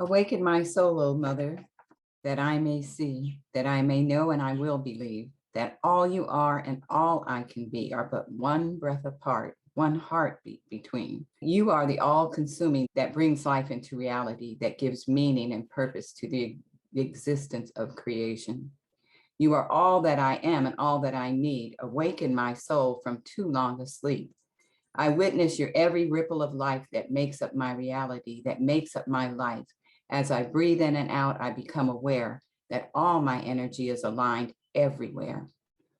Awaken my soul, O Mother, that I may see, that I may know and I will believe, that all you are and all I can be are but one breath apart, one heartbeat between. You are the all-consuming that brings life into reality, that gives meaning and purpose to the existence of creation. You are all that I am and all that I need. Awaken my soul from too long a sleep. I witness your every ripple of life that makes up my reality, that makes up my life. As I breathe in and out, I become aware that all my energy is aligned everywhere.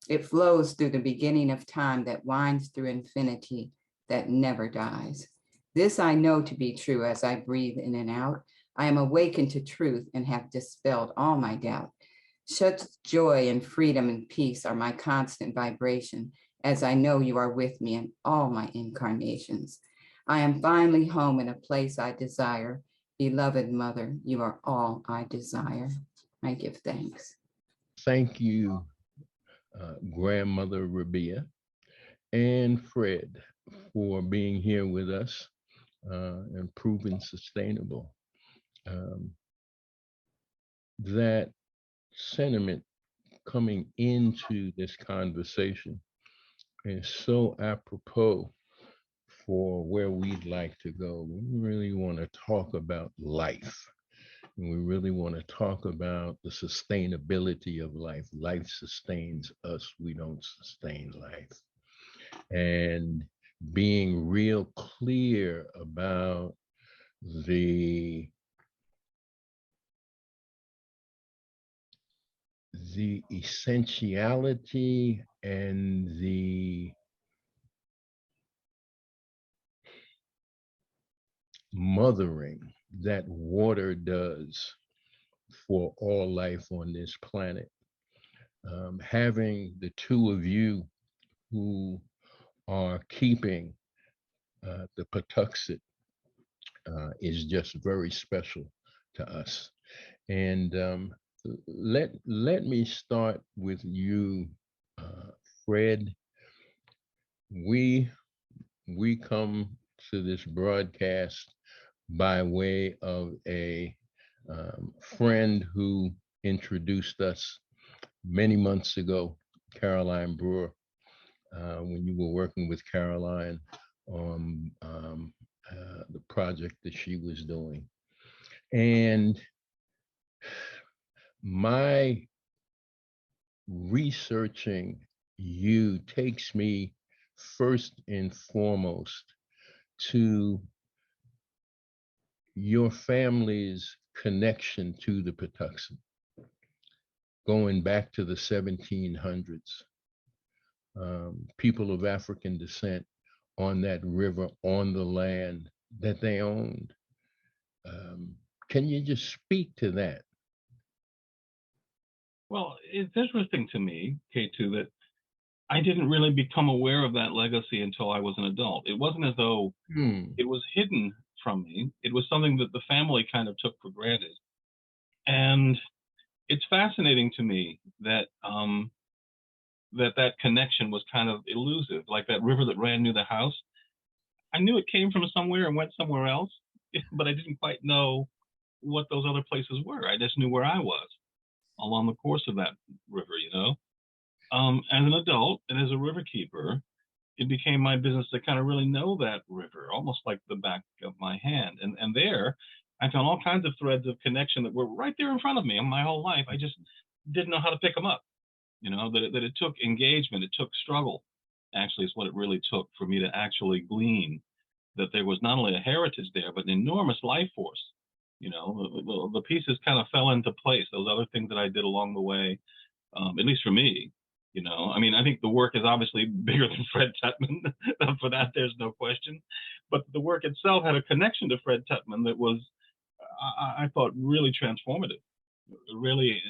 It flows through the beginning of time that winds through infinity that never dies. This I know to be true as I breathe in and out. I am awakened to truth and have dispelled all my doubt. Such joy and freedom and peace are my constant vibration, as I know you are with me in all my incarnations. I am finally home in a place I desire. Beloved Mother, you are all I desire. I give thanks. Thank you, Grandmother Rabiah and Fred, for being here with us and proving sustainable. That sentiment coming into this conversation is so apropos for where we'd like to go. We really want to talk about life. And we really want to talk about the sustainability of life. Life sustains us. We don't sustain life. And being real clear about the essentiality and the mothering that water does for all life on this planet. Having the two of you who are keeping the Patuxent is just very special to us. And let me start with you, Fred. We come to this broadcast by way of a friend who introduced us many months ago, Caroline Brewer, when you were working with Caroline on the project that she was doing. And my researching you takes me first and foremost to your family's connection to the Patuxent, going back to the 1700s. People of African descent on that river, on the land that they owned. Can you just speak to that? Well, it's interesting to me, K2, that I didn't really become aware of that legacy until I was an adult. It wasn't as though it was hidden from me. It was something that the family kind of took for granted. And it's fascinating to me that that connection was kind of elusive, like that river that ran near the house. I knew it came from somewhere and went somewhere else, but I didn't quite know what those other places were. I just knew where I was along the course of that river, you know. As an adult and as a riverkeeper, it became my business to kind of really know that river, almost like the back of my hand. And there, I found all kinds of threads of connection that were right there in front of me my whole life. I just didn't know how to pick them up, you know, that it took engagement, it took struggle, actually, is what it really took for me to actually glean that there was not only a heritage there, but an enormous life force. You know, the pieces kind of fell into place, those other things that I did along the way, at least for me. You know, I mean, I think the work is obviously bigger than Fred Tutman. For that, there's no question. But the work itself had a connection to Fred Tutman that was, I thought, really transformative. Really,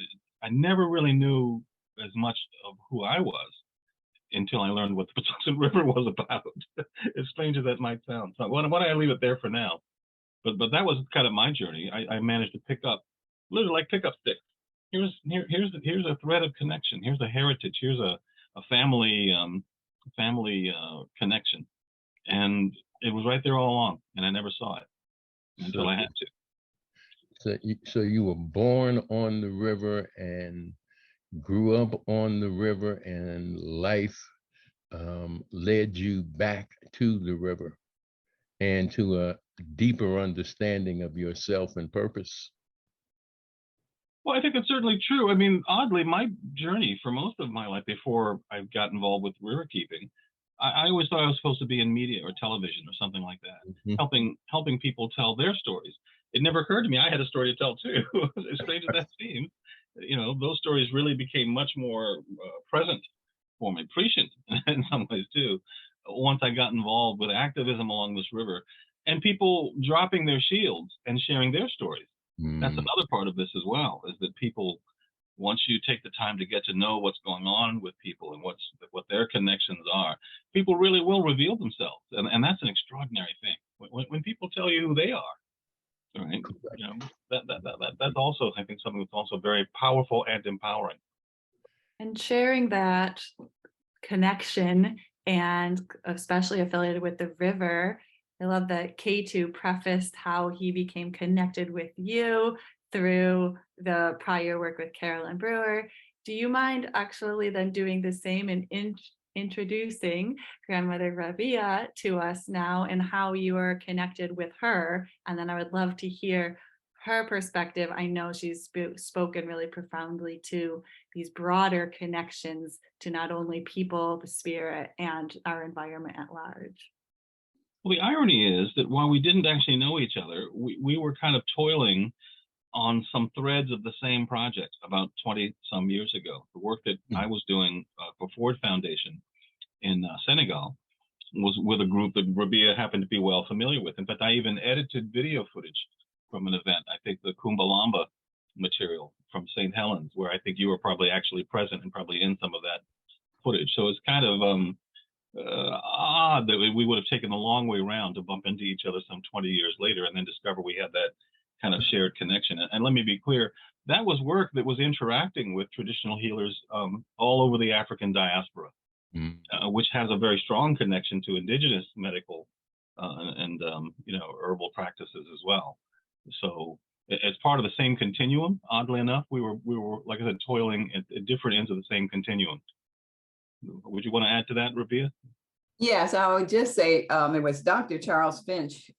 I never really knew as much of who I was until I learned what the Patuxent River was about. As strange as that might sound. So why don't I leave it there for now? But that was kind of my journey. I managed to pick up, literally like pickup sticks. Here's a thread of connection. Here's a heritage. Here's a family connection, and it was right there all along, and I never saw it until I had to. So you were born on the river and grew up on the river, and life led you back to the river and to a deeper understanding of yourself and purpose. Well, I think it's certainly true. I mean, oddly, my journey for most of my life before I got involved with river keeping, I always thought I was supposed to be in media or television or something like that, helping people tell their stories. It never occurred to me I had a story to tell too. As strange as that seems, those stories really became much more present for me, prescient in some ways too, once I got involved with activism along this river and people dropping their shields and sharing their stories. That's another part of this as well, is that people, once you take the time to get to know what's going on with people and what their connections are, people really will reveal themselves. And that's an extraordinary thing. When people tell you who they are, right? That's also, I think, something that's also very powerful and empowering. And sharing that connection, and especially affiliated with the river, I love that K2 prefaced how he became connected with you through the prior work with Carolyn Brewer. Do you mind actually then doing the same and introducing grandmother Rabiah to us now and how you are connected with her? And then I would love to hear her perspective. I know she's spoken really profoundly to these broader connections to not only people, the spirit, and our environment at large. Well, the irony is that while we didn't actually know each other, we were kind of toiling on some threads of the same project about 20 some years ago. The work that I was doing for Ford Foundation in Senegal was with a group that Rabiah happened to be well familiar with. In fact, I even edited video footage from an event, I think the Kumbalamba material from St. Helens, where I think you were probably actually present and probably in some of that footage. So it's kind of odd that we would have taken the long way around to bump into each other some 20 years later and then discover we had that kind of shared connection. And let me be clear, that was work that was interacting with traditional healers all over the African diaspora, which has a very strong connection to indigenous medical and herbal practices as well. So as part of the same continuum, oddly enough, we were, like I said, toiling at different ends of the same continuum. Would you want to add to that, Rabiah? Yes, I would just say it was Dr. Charles Finch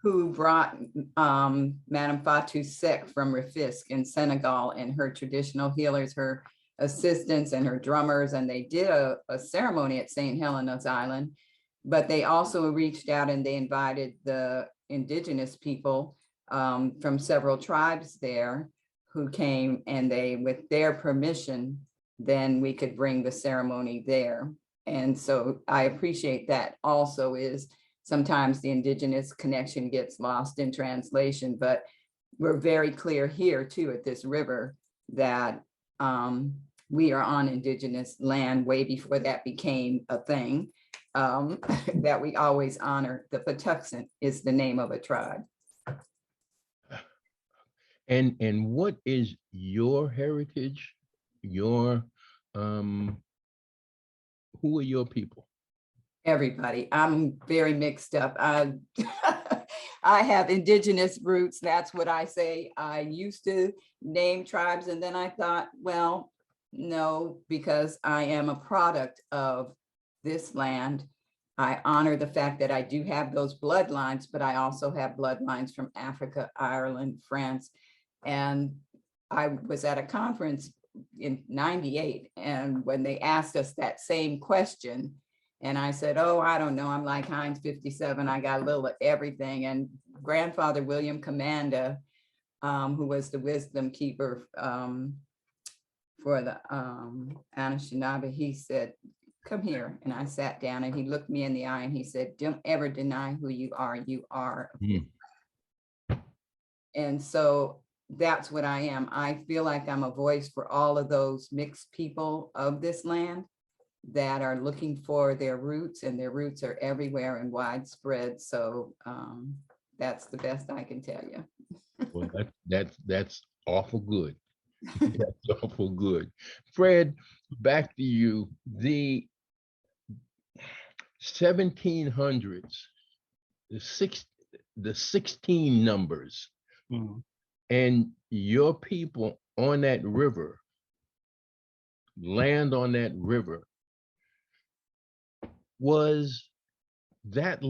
who brought Madame Patuxent from Rufisque in Senegal and her traditional healers, her assistants and her drummers, and they did a ceremony at St. Helena's Island, but they also reached out and they invited the indigenous people from several tribes there who came, and they, with their permission, then we could bring the ceremony there. And so I appreciate that also, is sometimes the indigenous connection gets lost in translation, but we're very clear here too at this river that we are on indigenous land way before that became a thing, that we always honor. The Patuxent is the name of a tribe. And what is your heritage? Your who are your people? Everybody. I'm very mixed up. I have indigenous roots. That's what I say. I used to name tribes, and then I thought, well, no, because I am a product of this land. I honor the fact that I do have those bloodlines, but I also have bloodlines from Africa, Ireland, France. And I was at a conference in '98, and when they asked us that same question, and I said, oh, I don't know, I'm like Heinz 57, I got a little of everything. And grandfather William Commanda, who was the wisdom keeper for the Anishinaabe, he said, come here. And I sat down and he looked me in the eye and he said, don't ever deny who you are. You are. And so that's what I am. I feel like I'm a voice for all of those mixed people of this land that are looking for their roots, and their roots are everywhere and widespread. So that's the best I can tell you. Well, that's awful good. That's awful good. Fred, back to you. The 1700s, the 16 numbers Mhm. and your people on that river, land on that river, was that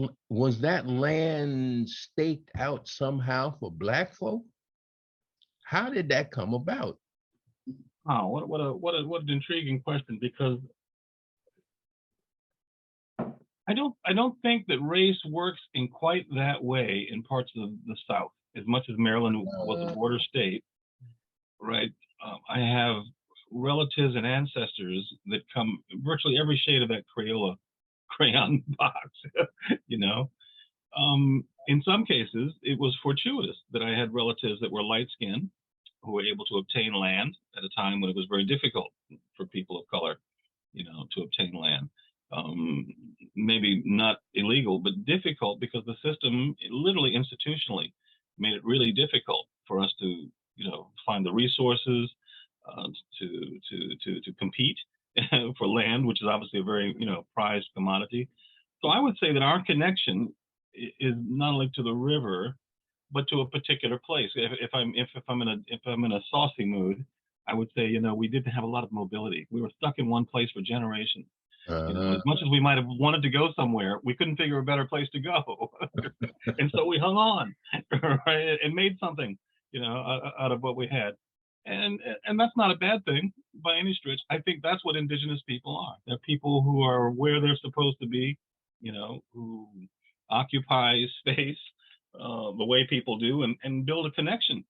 land staked out somehow for Black folk? How did that come about? Oh, what an intriguing question, because I don't think that race works in quite that way in parts of the South. As much as Maryland was a border state, right? I have relatives and ancestors that come virtually every shade of that crayon box, you know. In some cases, it was fortuitous that I had relatives that were light skinned who were able to obtain land at a time when it was very difficult for people of color, you know, to obtain land. Maybe not illegal, but difficult, because the system literally institutionally made it really difficult for us to, you know, find the resources to compete for land, which is obviously a very, you know, prized commodity. So I would say that our connection is not only to the river, but to a particular place. If I'm in a saucy mood, I would say, you know, we didn't have a lot of mobility. We were stuck in one place for generations. You know, as much as we might have wanted to go somewhere, we couldn't figure a better place to go, and so we hung on, right, and made something, you know, out of what we had, and that's not a bad thing by any stretch. I think that's what indigenous people are. They're people who are where they're supposed to be, you know, who occupy space the way people do, and build a connection.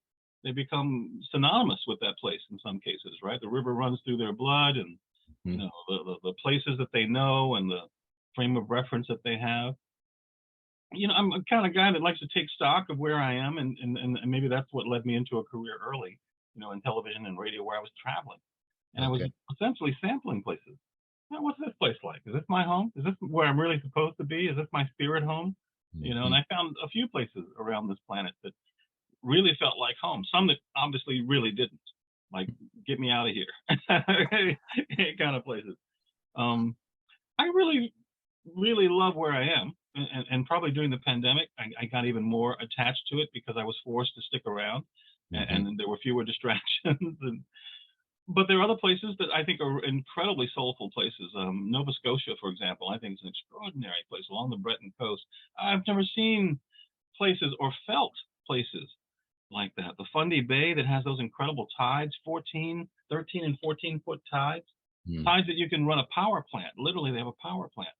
They become synonymous with that place in some cases, right? The river runs through their blood, and you know, the places that they know and the frame of reference that they have. You know, I'm a kind of guy that likes to take stock of where I am, and maybe that's what led me into a career early, you know, in television and radio, where I was traveling, and I was essentially sampling places. Now, what's this place like? Is this my home? Is this where I'm really supposed to be? Is this my spirit home? You know, and I found a few places around this planet that really felt like home. Some that obviously really didn't. Like, get me out of here, kind of places. I really, really love where I am, and probably during the pandemic, I got even more attached to it because I was forced to stick around, and there were fewer distractions. But there are other places that I think are incredibly soulful places. Nova Scotia, for example, I think is an extraordinary place along the Breton coast. I've never seen places or felt places like that. The Fundy Bay that has those incredible tides, 13 and 14-foot tides, tides that you can run a power plant. Literally, they have a power plant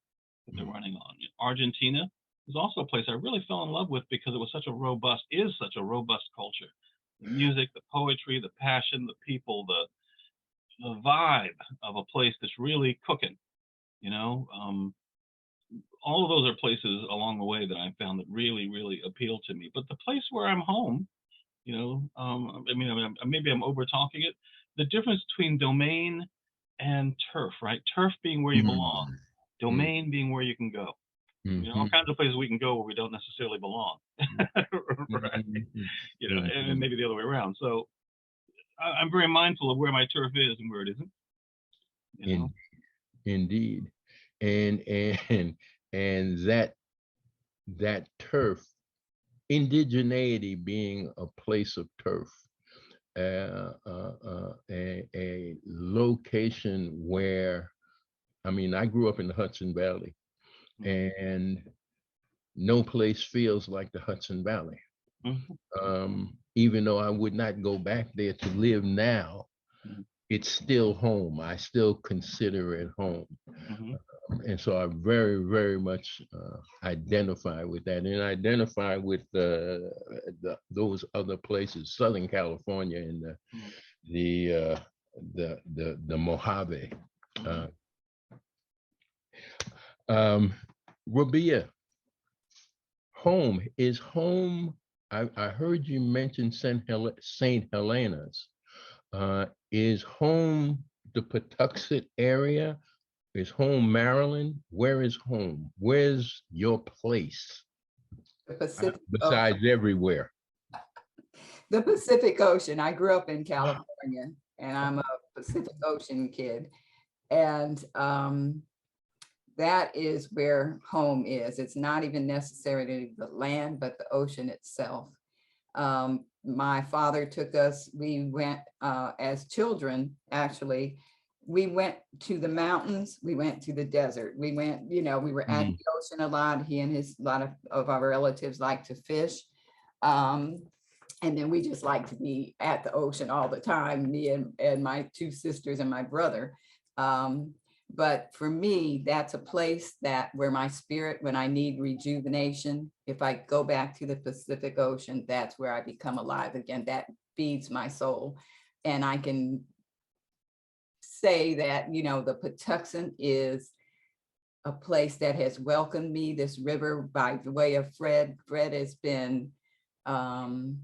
that they're running on. Argentina is also a place I really fell in love with because it was such a robust culture. The music, the poetry, the passion, the people, the vibe of a place that's really cooking, you know. All of those are places along the way that I found that really, really appeal to me. But the place where I'm home, you know, I mean, maybe I'm over talking it. The difference between domain and turf, right? Turf being where you belong, domain being where you can go. You know, all kinds of places we can go where we don't necessarily belong, right? You know, and maybe the other way around. So I'm very mindful of where my turf is and where it isn't. You know? Indeed, and that turf, indigeneity being a place of turf, a location where, I mean, I grew up in the Hudson Valley, and no place feels like the Hudson Valley. Even though I would not go back there to live now, it's still home. I still consider it home. And so I very, very much identify with that, and identify with those other places, Southern California and the Mojave. Rabiah, home is home. I heard you mention St. Helena's. Is home the Patuxent area? Is home Maryland? Where is home? Where's your place? The Pacific besides everywhere. The Pacific Ocean. I grew up in California, and I'm a Pacific Ocean kid. And that is where home is. It's not even necessarily the land, but the ocean itself. my father took us, we went as children, actually, we went to the mountains, we went to the desert, we went, you know, we were at the ocean a lot. He and a lot of our relatives like to fish. And then we just like to be at the ocean all the time, me and my two sisters and my brother. But for me, that's a place that where my spirit, when I need rejuvenation, if I go back to the Pacific Ocean, that's where I become alive again. That feeds my soul. And I can say that, you know, the Patuxent is a place that has welcomed me, this river, by the way of Fred. Fred has been, when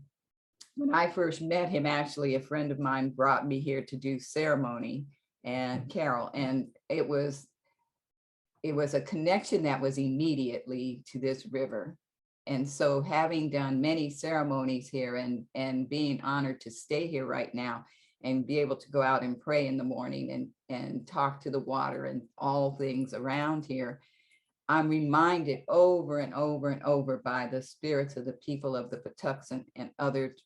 I first met him, actually, a friend of mine brought me here to do ceremony and Carol, and it was a connection that was immediately to this river. And so having done many ceremonies here and being honored to stay here right now and be able to go out and pray in the morning and talk to the water and all things around here, I'm reminded over and over and over by the spirits of the people of the Patuxent and other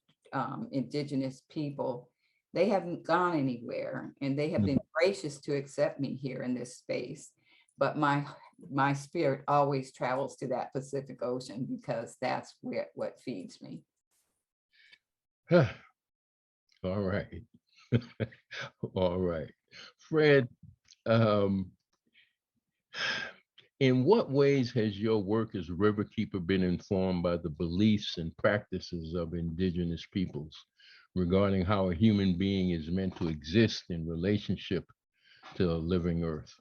indigenous people. They haven't gone anywhere, and they have been gracious to accept me here in this space. But my spirit always travels to that Pacific Ocean because that's what feeds me. All right. All right. Fred, in what ways has your work as riverkeeper been informed by the beliefs and practices of indigenous peoples regarding how a human being is meant to exist in relationship to the living earth?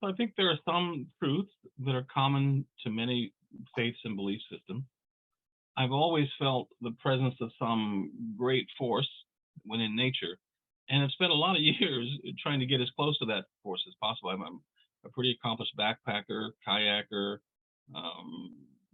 I think there are some truths that are common to many faiths and belief systems. I've always felt the presence of some great force within nature, and I've spent a lot of years trying to get as close to that force as possible. I'm a pretty accomplished backpacker, kayaker,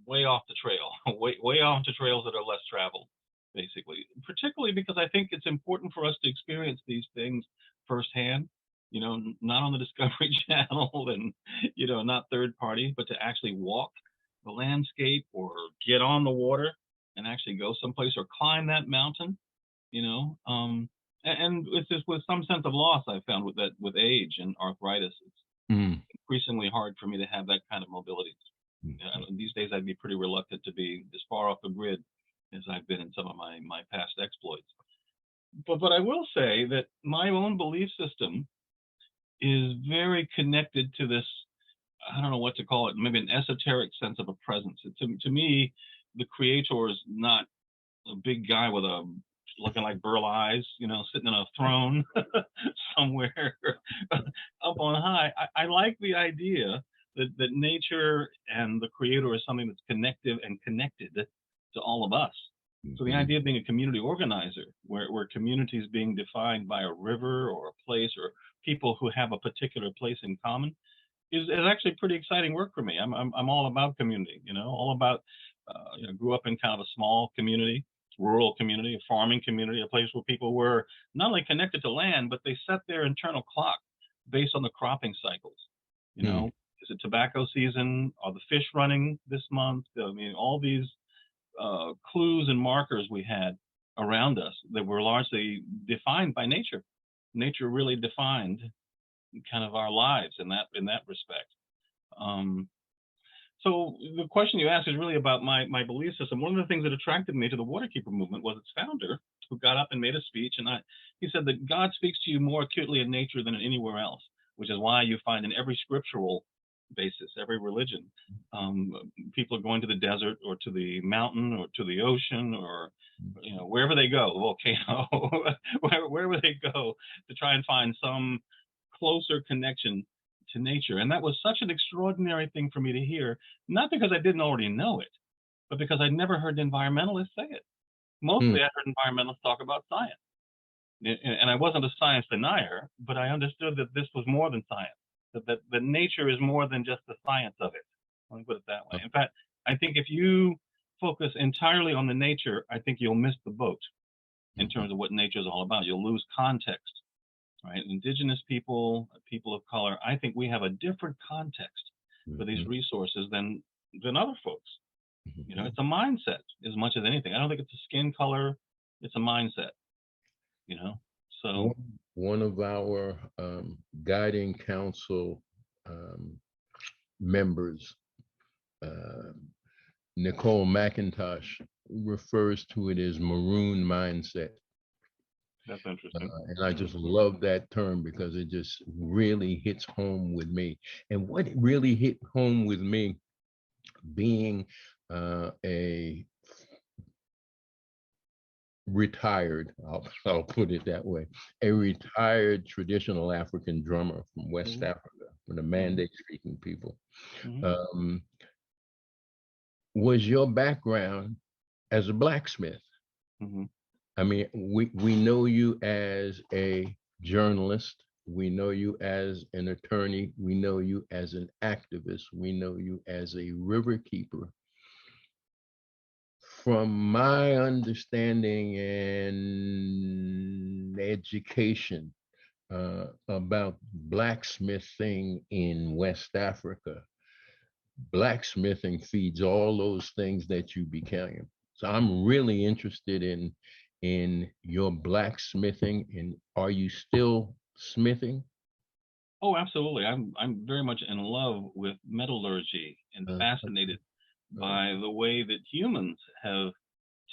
way off the trail, way off to trails that are less traveled, basically, particularly because I think it's important for us to experience these things firsthand, you know, not on the Discovery Channel and, you know, not third party, but to actually walk the landscape or get on the water and actually go someplace or climb that mountain, you know. And it's just with some sense of loss I found with age and arthritis, it's increasingly hard for me to have that kind of mobility. These days I'd be pretty reluctant to be as far off the grid as I've been in some of my past exploits. But I will say that my own belief system is very connected to this, I don't know what to call it, maybe an esoteric sense of a presence. To me, the creator is not a big guy with looking like Burl Eyes, you know, sitting on a throne somewhere up on high. I like the idea that nature and the creator is something that's connective and connected to all of us. So the idea of being a community organizer, where community is being defined by a river or a place or people who have a particular place in common, is actually pretty exciting work for me. I'm all about community, you know, all about, you know, grew up in kind of a small community, rural community, a farming community, a place where people were not only connected to land, but they set their internal clock based on the cropping cycles. You know, is it tobacco season? Are the fish running this month? I mean, all these clues and markers we had around us that were largely defined by nature. Nature really defined kind of our lives in that respect. So the question you asked is really about my belief system. One of the things that attracted me to the Waterkeeper movement was its founder, who got up and made a speech, and he said that God speaks to you more acutely in nature than anywhere else, which is why you find in every scriptural basis, every religion, people are going to the desert or to the mountain or to the ocean or, you know, wherever they go, volcano, wherever they go to try and find some closer connection to nature. And that was such an extraordinary thing for me to hear, not because I didn't already know it, but because I'd never heard environmentalists say it. Mostly I heard environmentalists talk about science. And I wasn't a science denier, but I understood that this was more than science, that nature is more than just the science of it. Let me put it that way. In fact, I think if you focus entirely on the nature, I think you'll miss the boat in terms of what nature is all about. You'll lose context. Right? Indigenous people, people of color, I think we have a different context for these resources than other folks. You know, it's a mindset as much as anything. I don't think it's a skin color. It's a mindset, you know? So One of our guiding council members, Nicole McIntosh, refers to it as maroon mindset. that's interesting. And I just love that term because it just really hits home with me. And what really hit home with me, being a retired, I'll put it that way, a retired traditional African drummer from West Africa, from the Mandate speaking people, was your background as a blacksmith. I mean, we know you as a journalist. We know you as an attorney. We know you as an activist. We know you as a river keeper. From my understanding and education about blacksmithing in West Africa, blacksmithing feeds all those things that you became. So I'm really interested in your blacksmithing. And are you still smithing? Oh, absolutely. I'm very much in love with metallurgy and fascinated by the way that humans have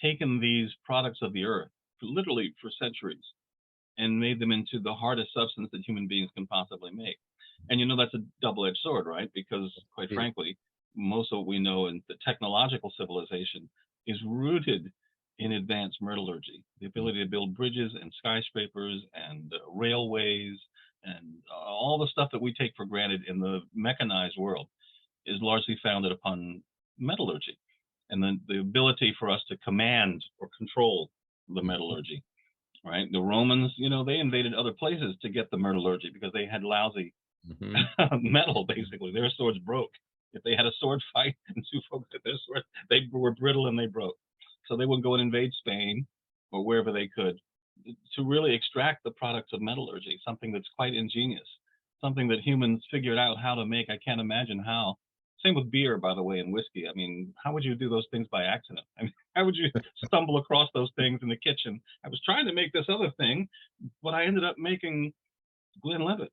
taken these products of the earth, literally for centuries, and made them into the hardest substance that human beings can possibly make. And you know, that's a double-edged sword, right? Because quite frankly, most of what we know in the technological civilization is rooted in advanced metallurgy, the ability to build bridges and skyscrapers and railways and all the stuff that we take for granted in the mechanized world is largely founded upon metallurgy, and then the ability for us to command or control the metallurgy, right? The Romans, you know, they invaded other places to get the metallurgy because they had lousy metal, basically. Their swords broke. If they had a sword fight and two folks at their swords, they were brittle and they broke. So they would go and invade Spain or wherever they could to really extract the products of metallurgy, something that's quite ingenious, something that humans figured out how to make. I can't imagine how. Same with beer, by the way, and whiskey. I mean, how would you do those things by accident? I mean, how would you stumble across those things in the kitchen? I was trying to make this other thing, but I ended up making Glenlivet.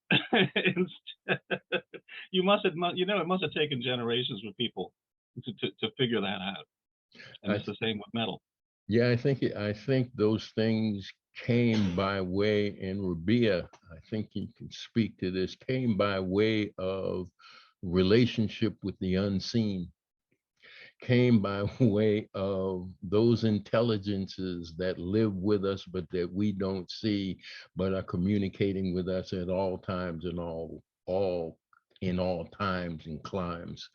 You must have, you know, it must have taken generations for people to figure that out. And it's the same with metal. Yeah, I think those things came by way, and Rabiah, I think you can speak to this, came by way of relationship with the unseen, came by way of those intelligences that live with us but that we don't see, but are communicating with us at all times and all times and climes.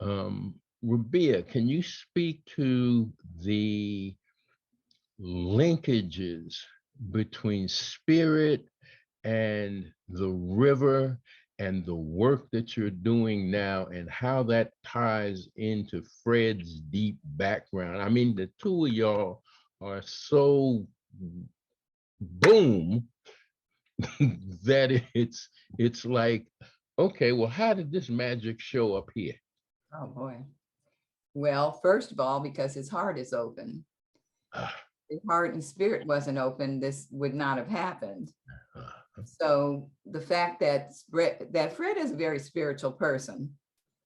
Rabiah, can you speak to the linkages between spirit and the river and the work that you're doing now, and how that ties into Fred's deep background? I mean, the two of y'all are so boom that it's like, okay, well, how did this magic show up here? Oh boy. Well, first of all, because his heart is open. His heart and spirit wasn't open, this would not have happened. So the fact that Fred is a very spiritual person,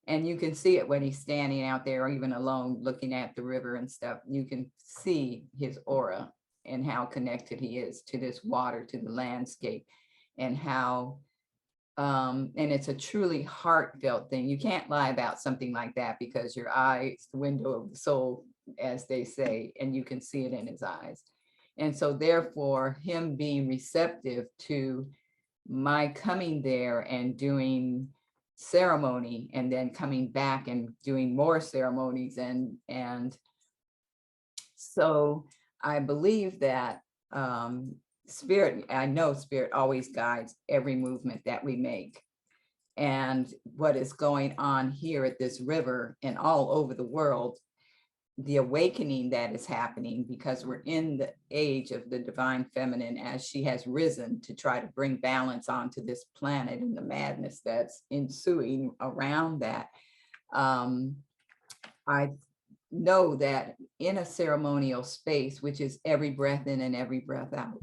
and you can see it when he's standing out there, or even alone looking at the river and stuff. You can see his aura and how connected he is to this water, to the landscape, and how and it's a truly heartfelt thing. You can't lie about something like that, because your eye is the window of the soul, as they say, and you can see it in his eyes. And so therefore, him being receptive to my coming there and doing ceremony, and then coming back and doing more ceremonies, and so I believe that spirit, I know spirit always guides every movement that we make. And what is going on here at this river and all over the world, the awakening that is happening, because we're in the age of the divine feminine, as she has risen to try to bring balance onto this planet, and the madness that's ensuing around that. know that in a ceremonial space, which is every breath in and every breath out,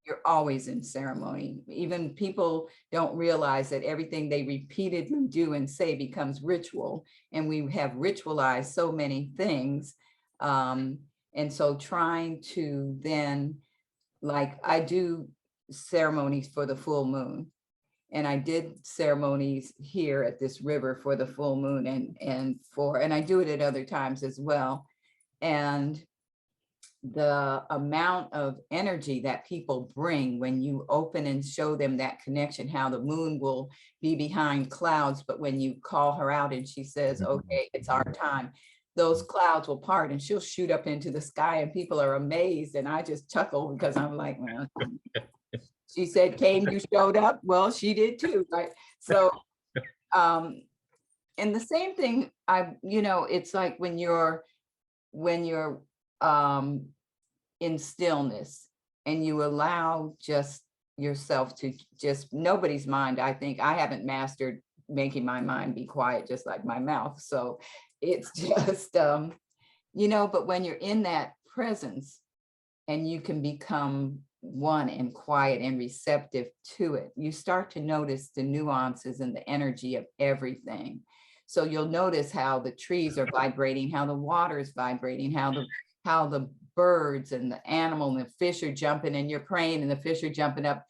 you're always in ceremony. Even people don't realize that everything they repeatedly do and say becomes ritual. And we have ritualized so many things. And so trying to then, like, I do ceremonies for the full moon. And I did ceremonies here at this river for the full moon, and I do it at other times as well. And the amount of energy that people bring when you open and show them that connection, how the moon will be behind clouds, but when you call her out and she says, okay, it's our time, those clouds will part and she'll shoot up into the sky, and people are amazed. And I just chuckle because I'm like, well, she said, came, you showed up. Well, she did too, right? So, and the same thing, it's like when you're in stillness and you allow just yourself to just, nobody's mind, I think, I haven't mastered making my mind be quiet, just like my mouth. So it's just, but when you're in that presence and you can become one and quiet and receptive to it, you start to notice the nuances and the energy of everything. So you'll notice how the trees are vibrating, how the water is vibrating, how the birds and the animal and the fish are jumping, and you're praying and the fish are jumping up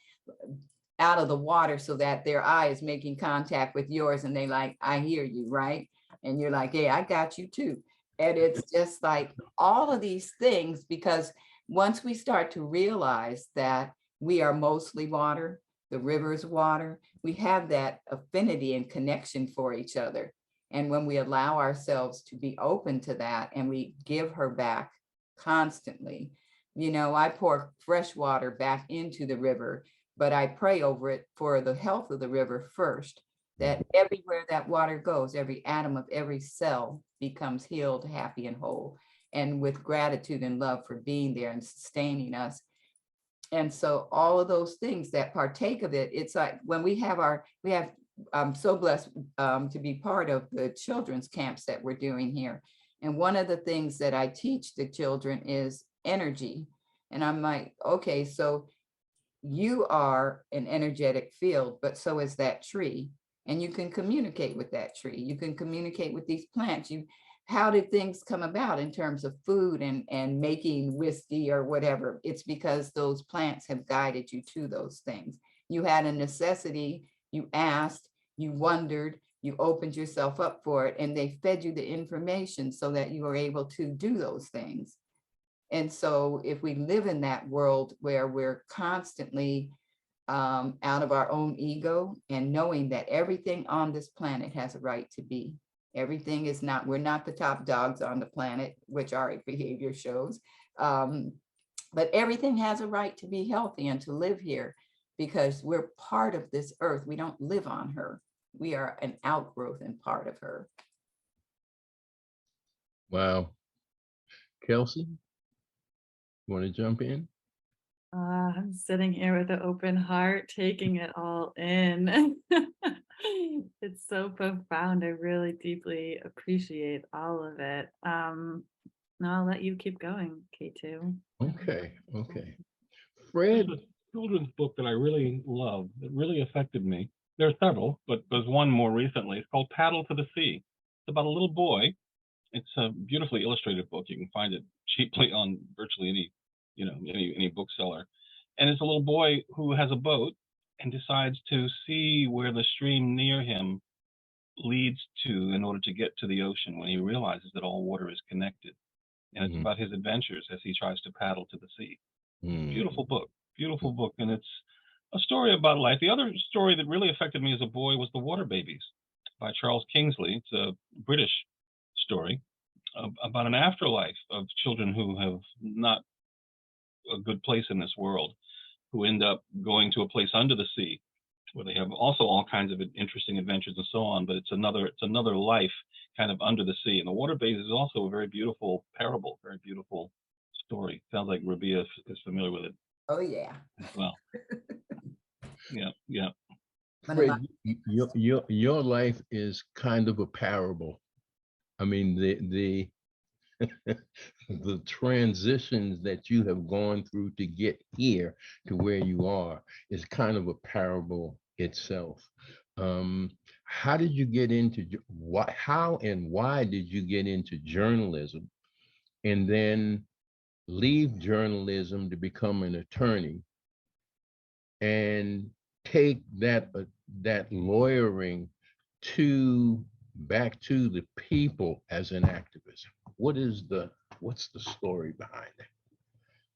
out of the water so that their eye is making contact with yours, and they like, I hear you, right? And you're like, yeah, I got you too. And it's just like all of these things, because once we start to realize that we are mostly water, the river is water, we have that affinity and connection for each other. And when we allow ourselves to be open to that and we give her back constantly, I pour fresh water back into the river, but I pray over it for the health of the river first, that everywhere that water goes, every atom of every cell becomes healed, happy, and whole, and with gratitude and love for being there and sustaining us. And so all of those things that partake of it, it's like when I'm so blessed to be part of the children's camps that we're doing here. And one of the things that I teach the children is energy. And I'm like, okay, so you are an energetic field, but so is that tree. And you can communicate with that tree. You can communicate with these plants. How did things come about in terms of food and making whiskey or whatever? It's because those plants have guided you to those things. You had a necessity, you asked, you wondered, you opened yourself up for it, and they fed you the information so that you were able to do those things. And so if we live in that world where we're constantly out of our own ego and knowing that everything on this planet has a right to be, everything is not, we're not the top dogs on the planet, which our behavior shows, but everything has a right to be healthy and to live here, because we're part of this earth. We don't live on her. We are an outgrowth and part of her. Wow. Kelsey, you want to jump in? I'm sitting here with an open heart, taking it all in. It's so profound. I really deeply appreciate all of it. Now I'll let you keep going, K2. Okay. There's Fred. a children's book that I really love that really affected me. There are several, but there's one more recently. It's called Paddle to the Sea. It's about a little boy. It's a beautifully illustrated book. You can find it cheaply on virtually any bookseller. And it's a little boy who has a boat and decides to see where the stream near him leads to in order to get to the ocean, when he realizes that all water is connected. And it's about his adventures as he tries to paddle to the sea. Beautiful book. And it's a story about life. The other story that really affected me as a boy was The Water Babies by Charles Kingsley. It's a British story about an afterlife of children who have not a good place in this world, who end up going to a place under the sea where they have also all kinds of interesting adventures and so on, but it's another life kind of under the sea. And The Water Babies is also a very beautiful parable, very beautiful story. Sounds like Rabiah is familiar with it. Oh yeah. As well. Yeah. Fred, your life is kind of a parable. I mean, the transitions that you have gone through to get here to where you are is kind of a parable itself. How did you get into how and why did you get into journalism and then leave journalism to become an attorney and take that lawyering to back to the people as an activist? What's the story behind it?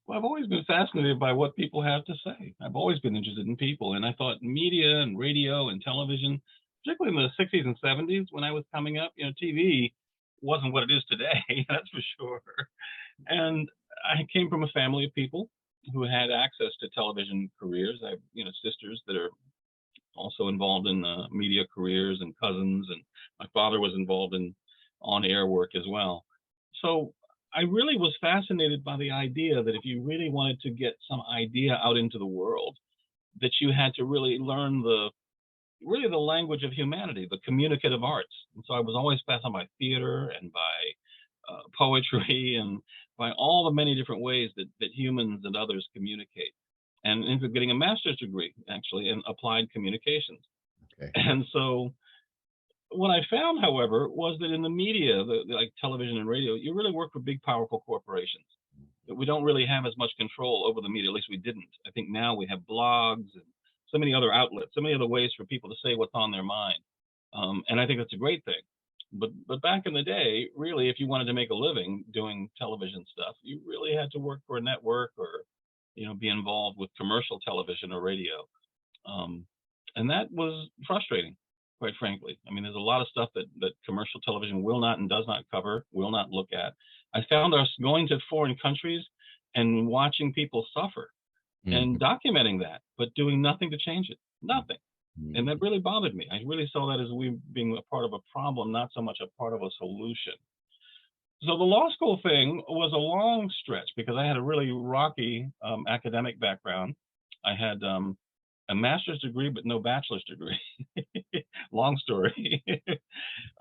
Well, I've always been fascinated by what people have to say. I've always been interested in people, and I thought media and radio and television, particularly in the 60s and 70s when I was coming up, TV wasn't what it is today, that's for sure. And I came from a family of people who had access to television careers. I have, sisters that are also involved in media careers and cousins, and my father was involved in on-air work as well. So I really was fascinated by the idea that if you really wanted to get some idea out into the world, that you had to really learn the language of humanity, the communicative arts. And so I was always fascinated by theater and by poetry and by all the many different ways that humans and others communicate. And ended up getting a master's degree, actually, in applied communications. Okay. And so what I found, however, was that in the media, like television and radio, you really work for big, powerful corporations. That we don't really have as much control over the media, at least we didn't. I think now we have blogs and so many other outlets, so many other ways for people to say what's on their mind. And I think that's a great thing. But back in the day, really, if you wanted to make a living doing television stuff, you really had to work for a network or be involved with commercial television or radio. And that was frustrating, quite frankly. I mean, there's a lot of stuff that commercial television will not and does not cover, will not look at. I found us going to foreign countries and watching people suffer and documenting that, but doing nothing to change it, nothing. And that really bothered me. I really saw that as we being a part of a problem, not so much a part of a solution. So the law school thing was a long stretch because I had a really rocky academic background. I had a master's degree, but no bachelor's degree. Long story.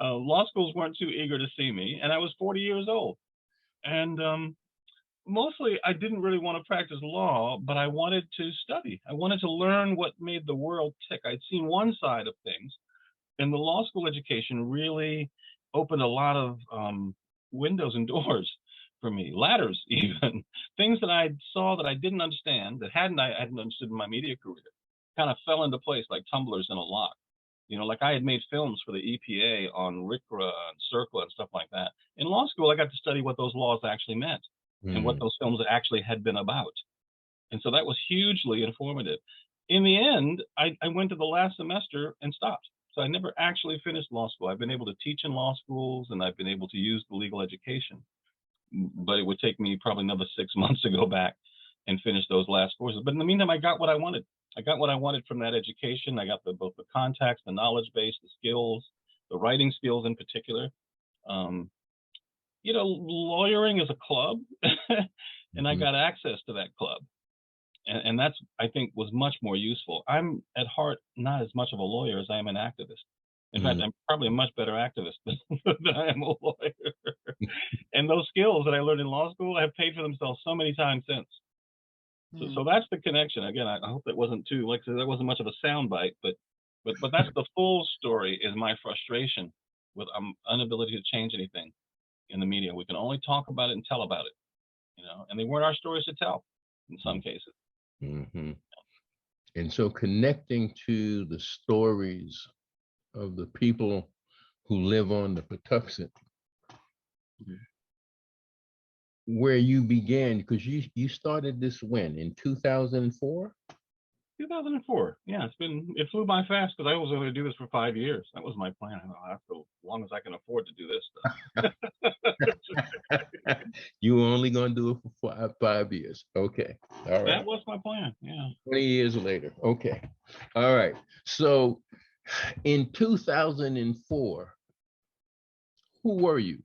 Law schools weren't too eager to see me, and I was 40 years old. And mostly I didn't really want to practice law, but I wanted to study. I wanted to learn what made the world tick. I'd seen one side of things, and the law school education really opened a lot of windows and doors for me, ladders even, things that I saw that I didn't understand, that I hadn't understood in my media career, kind of fell into place like tumblers in a lock. Like I had made films for the EPA on RCRA and CERCLA and stuff like that. In law school, I got to study what those laws actually meant and what those films actually had been about. And so that was hugely informative. In the end, I went to the last semester and stopped. So I never actually finished law school. I've been able to teach in law schools and I've been able to use the legal education, but it would take me probably another 6 months to go back and finish those last courses. But in the meantime, I got what I wanted. I got what I wanted from that education. I got both the contacts, the knowledge base, the skills, the writing skills in particular. Lawyering is a club, and I got access to that club. And that's, I think, was much more useful. I'm at heart not as much of a lawyer as I am an activist. In fact, I'm probably a much better activist than I am a lawyer. And those skills that I learned in law school have paid for themselves so many times since. So that's the connection. Again, I hope that wasn't too, like I said, that wasn't much of a soundbite, but that's the full story, is my frustration with inability to change anything in the media. We can only talk about it and tell about it, and they weren't our stories to tell in some cases. And so connecting to the stories of the people who live on the Patuxent, where you began, because you started this when, in 2004? 2004. Yeah, it flew by fast because I was going to do this for 5 years. That was my plan. That's as long as I can afford to do this stuff. You were only going to do it for 5 years. Okay. All right. That was my plan. Yeah. 20 years later. Okay. All right. So in 2004, who were you?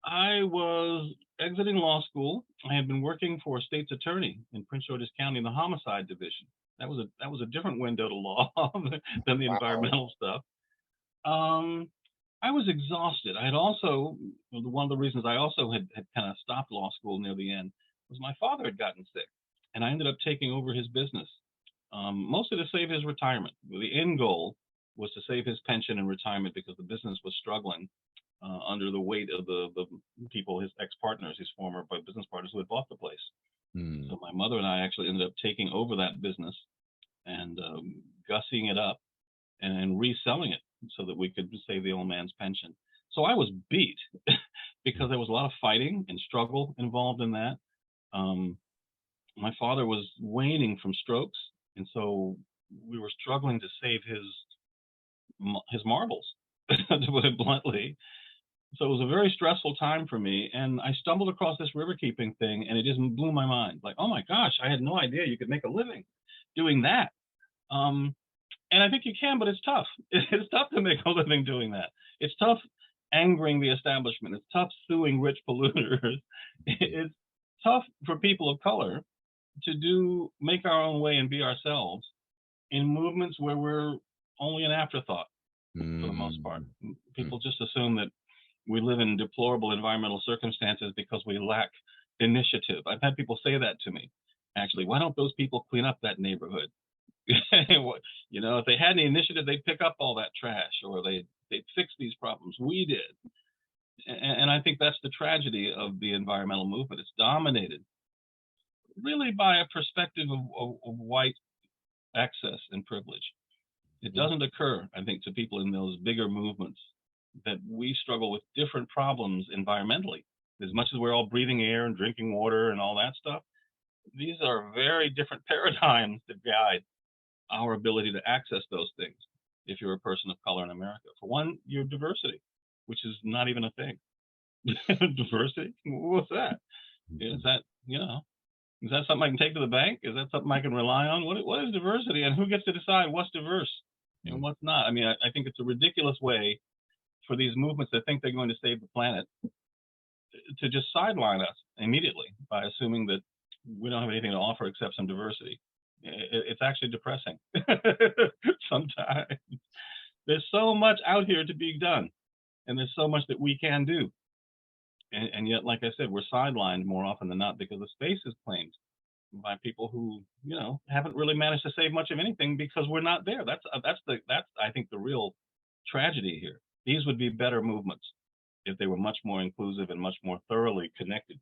I was exiting law school. I had been working for a state's attorney in Prince George's County in the homicide division. That was a different window to law than the environmental stuff. I was exhausted. I had also, one of the reasons I also had kind of stopped law school near the end was my father had gotten sick, and I ended up taking over his business, mostly to save his retirement. The end goal was to save his pension and retirement because the business was struggling under the weight of the people, his ex-partners, his former business partners who had bought the place. Mm. So my mother and I actually ended up taking over that business and gussying it up and reselling it so that we could save the old man's pension. So I was beat because there was a lot of fighting and struggle involved in that. My father was waning from strokes, and so we were struggling to save his marbles, to put it bluntly. So it was a very stressful time for me, and I stumbled across this river keeping thing, and it just blew my mind. Like, oh my gosh, I had no idea you could make a living doing that. And I think you can, but it's tough. It's tough to make a living doing that. It's tough angering the establishment. It's tough suing rich polluters. It's tough for people of color to make our own way and be ourselves in movements where we're only an afterthought for the most part. People just assume that we live in deplorable environmental circumstances because we lack initiative. I've had people say that to me, actually. Why don't those people clean up that neighborhood? You know, if they had any initiative, they'd pick up all that trash, or they'd fix these problems. We did. And I think that's the tragedy of the environmental movement. It's dominated really by a perspective of white access and privilege. It doesn't occur, I think, to people in those bigger movements that we struggle with different problems environmentally. As much as we're all breathing air and drinking water and all that stuff, these are very different paradigms that guide our ability to access those things if you're a person of color in America. For one, your diversity, which is not even a thing. Diversity? What's that? Is that, you know, is that something I can take to the bank? Is that something I can rely on? What is diversity, and who gets to decide what's diverse and what's not? I mean, I think it's a ridiculous way for these movements that think they're going to save the planet to just sideline us immediately by assuming that we don't have anything to offer except some diversity. It's actually depressing sometimes. There's so much out here to be done, and there's so much that we can do. And yet, like I said, we're sidelined more often than not because the space is claimed by people who, you know, haven't really managed to save much of anything because we're not there. That's I think the real tragedy here. These would be better movements if they were much more inclusive and much more thoroughly connected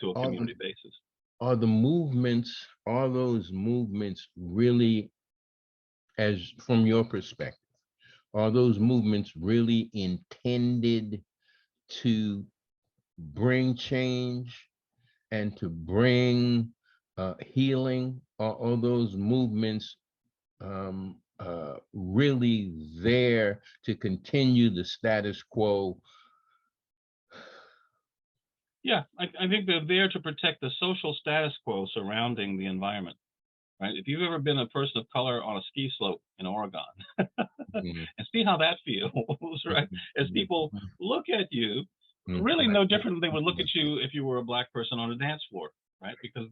to a community basis. Are those movements really, as from your perspective, are those movements really intended to bring change and to bring healing? Or are those movements really there to continue the status quo? Yeah, I think they're there to protect the social status quo surrounding the environment, right? If you've ever been a person of color on a ski slope in Oregon and see how that feels, right? As people look at you, really no different than they would look at you if you were a Black person on a dance floor, right? Because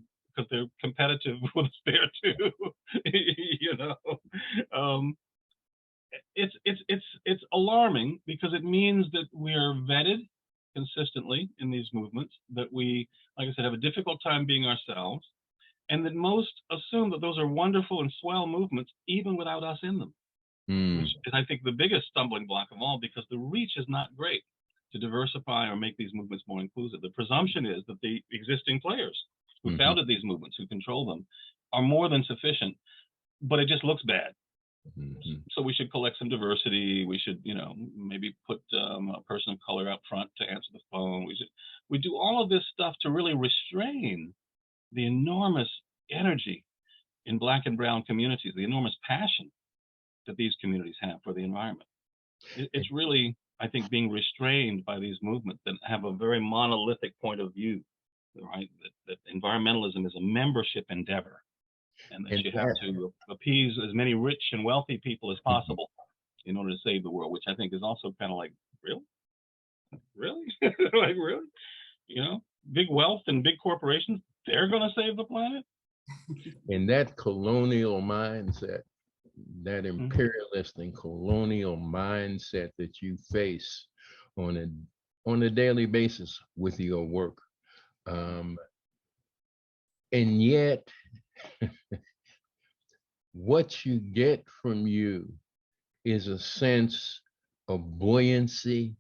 they're competitive with us there too, you know. It's alarming because it means that we are vetted consistently in these movements, that we, like I said, have a difficult time being ourselves, and that most assume that those are wonderful and swell movements even without us in them, which is, I think, the biggest stumbling block of all, because the reach is not great to diversify or make these movements more inclusive. The presumption is that the existing players who founded these movements, who control them, are more than sufficient, but it just looks bad. So we should collect some diversity. We should, you know, maybe put a person of color up front to answer the phone. We do all of this stuff to really restrain the enormous energy in Black and brown communities, the enormous passion that these communities have for the environment. It's really, I think, being restrained by these movements that have a very monolithic point of view, right? That environmentalism is a membership endeavor, and that you have to appease as many rich and wealthy people as possible in order to save the world, which I think is also kind of like, really? Like, really? You know, big wealth and big corporations, they're going to save the planet? In that colonial mindset, that imperialist and colonial mindset that you face on a daily basis with your work. And yet, what you get from you is a sense of buoyancy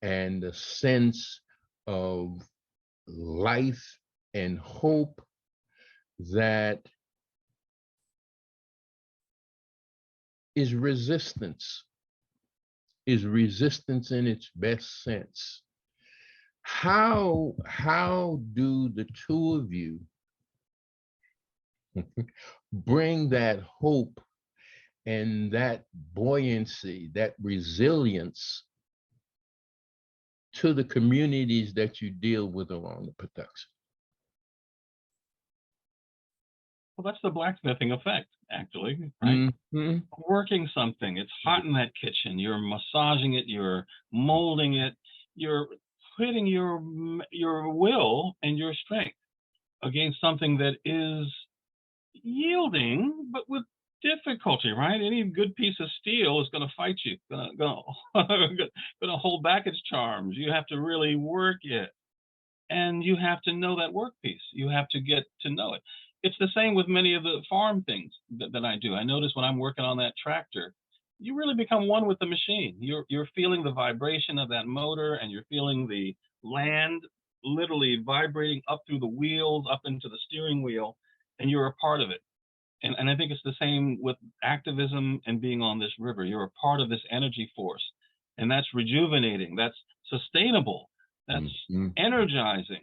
and a sense of life and hope that is resistance in its best sense. How do the two of you bring that hope and that buoyancy, that resilience to the communities that you deal with along the Patuxent? Well, that's the blacksmithing effect, actually, right? Mm-hmm. Working something, it's hot in that kitchen, you're massaging it, you're molding it, you're putting your will and your strength against something that is yielding, but with difficulty, right? Any good piece of steel is going to fight you, going to hold back its charms. You have to really work it, and you have to know that work piece. You have to get to know it. It's the same with many of the farm things that I do. I notice when I'm working on that tractor, you really become one with the machine. You're feeling the vibration of that motor, and you're feeling the land literally vibrating up through the wheels, up into the steering wheel, and you're a part of it. And I think it's the same with activism and being on this river. You're a part of this energy force, and that's rejuvenating, that's sustainable, that's energizing,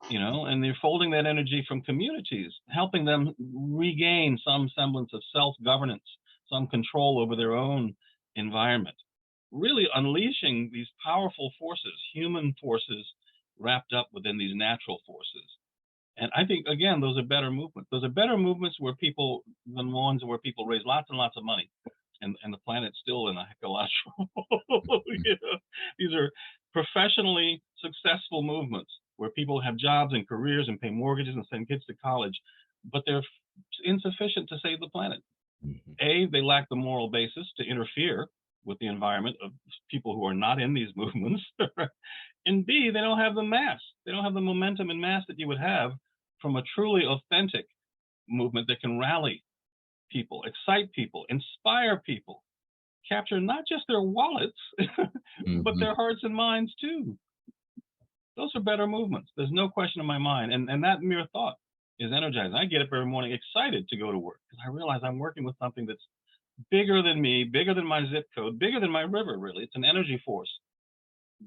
and they're folding that energy from communities, helping them regain some semblance of self-governance, some control over their own environment, really unleashing these powerful forces, human forces wrapped up within these natural forces. And I think, again, those are better movements. Those are better movements than ones where people raise lots and lots of money, and the planet's still in a heck of a lot of trouble. These are professionally successful movements where people have jobs and careers and pay mortgages and send kids to college, but they're insufficient to save the planet. A, they lack the moral basis to interfere with the environment of people who are not in these movements. And B, they don't have the mass. They don't have the momentum and mass that you would have from a truly authentic movement that can rally people, excite people, inspire people, capture not just their wallets, but their hearts and minds too. Those are better movements. There's no question in my mind. And that mere thought is energizing. I get up every morning excited to go to work because I realize I'm working with something that's bigger than me, bigger than my zip code, bigger than my river, really. It's an energy force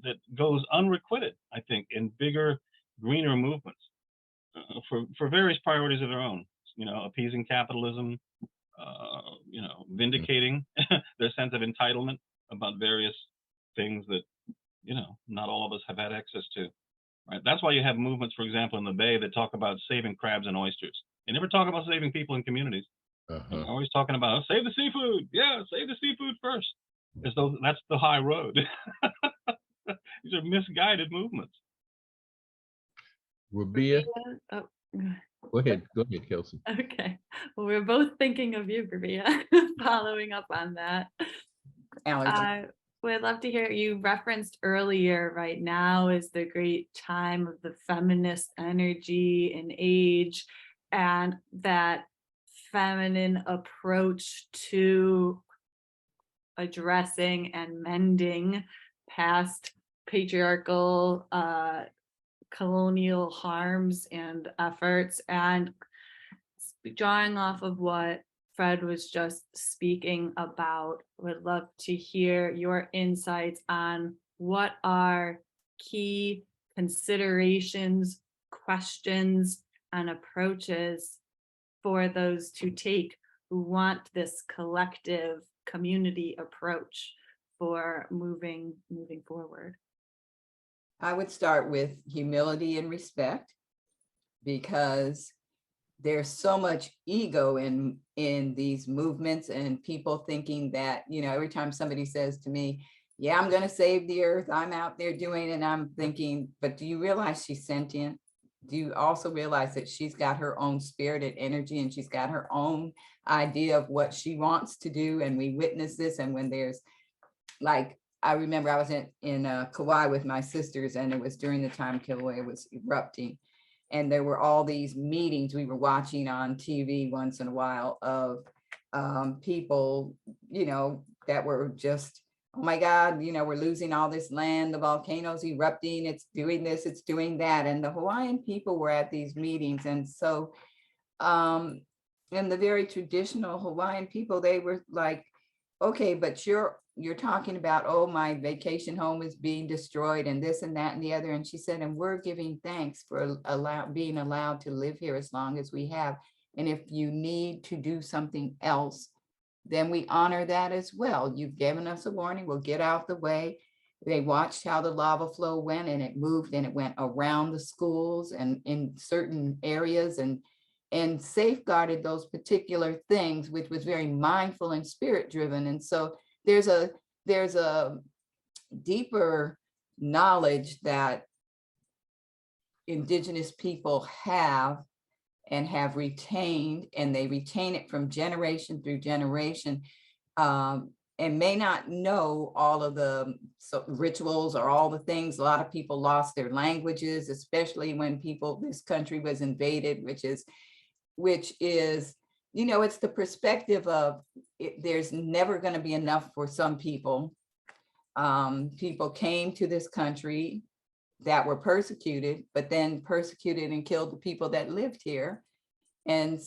that goes unrequited, I think, in bigger, greener movements for various priorities of their own, appeasing capitalism, vindicating their sense of entitlement about various things that, not all of us have had access to, right? That's why you have movements, for example, in the Bay that talk about saving crabs and oysters. They never talk about saving people in communities. They're always talking about, save the seafood. Yeah, save the seafood first, as though that's the high road. These are misguided movements. Rabiah? Oh. Go ahead, Kelsey. Okay. Well, we're both thinking of you, Rabiah, following up on that. We'd love to hear, you referenced earlier, right now is the great time of the feminist energy and age, and that feminine approach to addressing and mending past patriarchal colonial harms and efforts. And drawing off of what Fred was just speaking about, would love to hear your insights on what are key considerations, questions, and approaches for those to take who want this collective community approach for moving forward. I would start with humility and respect, because there's so much ego in these movements, and people thinking that, every time somebody says to me, yeah, I'm going to save the earth, I'm out there doing it, and I'm thinking, but do you realize she's sentient? do you also realize that she's got her own spirit and energy, and she's got her own idea of what she wants to do? And we witness this. And when there's, like, I remember I was in Kauai with my sisters, and it was during the time Kilauea was erupting. And there were all these meetings we were watching on TV once in a while of people, that were just, oh my God, we're losing all this land, the volcano's erupting, it's doing this, it's doing that. And the Hawaiian people were at these meetings. And so in the very traditional Hawaiian people, they were like, okay, but you're talking about, oh, my vacation home is being destroyed and this and that and the other. And she said, and we're giving thanks for being allowed to live here as long as we have. And if you need to do something else, then we honor that as well. You've given us a warning, we'll get out the way. They watched how the lava flow went, and it moved, and it went around the schools and in certain areas, and safeguarded those particular things, which was very mindful and spirit driven. And so there's a deeper knowledge that Indigenous people have and have retained, and they retain it from generation through generation, and may not know all of the rituals or all the things. A lot of people lost their languages, especially when this country was invaded, which is, it's the perspective of there's never going to be enough for some people. People came to this country that were persecuted, but then persecuted and killed the people that lived here. And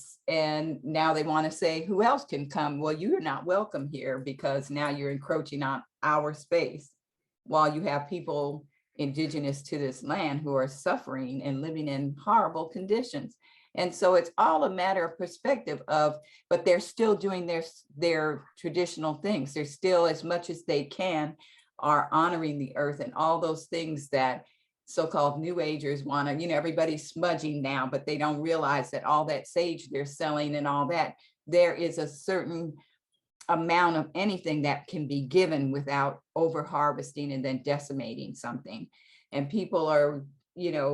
now they want to say, who else can come? Well, you're not welcome here, because now you're encroaching on our space, while you have people indigenous to this land who are suffering and living in horrible conditions. And so it's all a matter of perspective but they're still doing their traditional things. They're still, as much as they can, are honoring the earth and all those things that so-called New Agers want to, everybody's smudging now, but they don't realize that all that sage they're selling and all that, there is a certain amount of anything that can be given without over harvesting and then decimating something. And people are,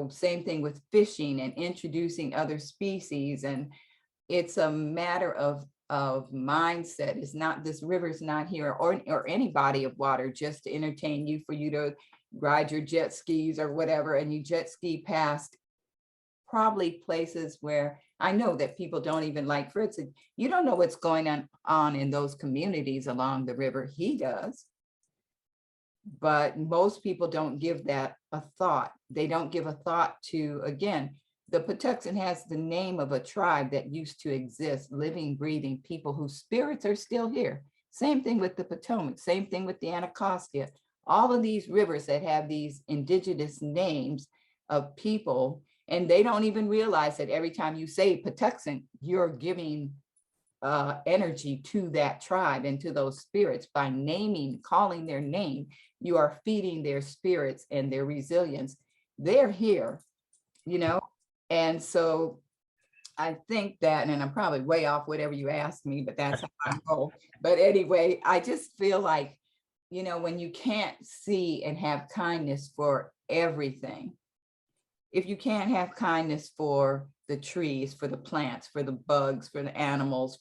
same thing with fishing and introducing other species. And it's a matter of mindset. It's not, this river's not here, or any body of water, just to entertain you, for you to ride your jet skis or whatever, and you jet ski past probably places where I know that people don't even like Fritz. You don't know what's going on in those communities along the river. He does. But most people don't give that a thought. They don't give a thought to, again, the Patuxent has the name of a tribe that used to exist, living, breathing people whose spirits are still here. Same thing with the Potomac, same thing with the Anacostia. All of these rivers that have these indigenous names of people, and they don't even realize that every time you say Patuxent, you're giving energy to that tribe and to those spirits by calling their name. You are feeding their spirits and their resilience. They're here, and so I think that, and I'm probably way off whatever you asked me, but that's how I go. But anyway, I just feel like, when you can't see and have kindness for everything, if you can't have kindness for the trees, for the plants, for the bugs, for the animals,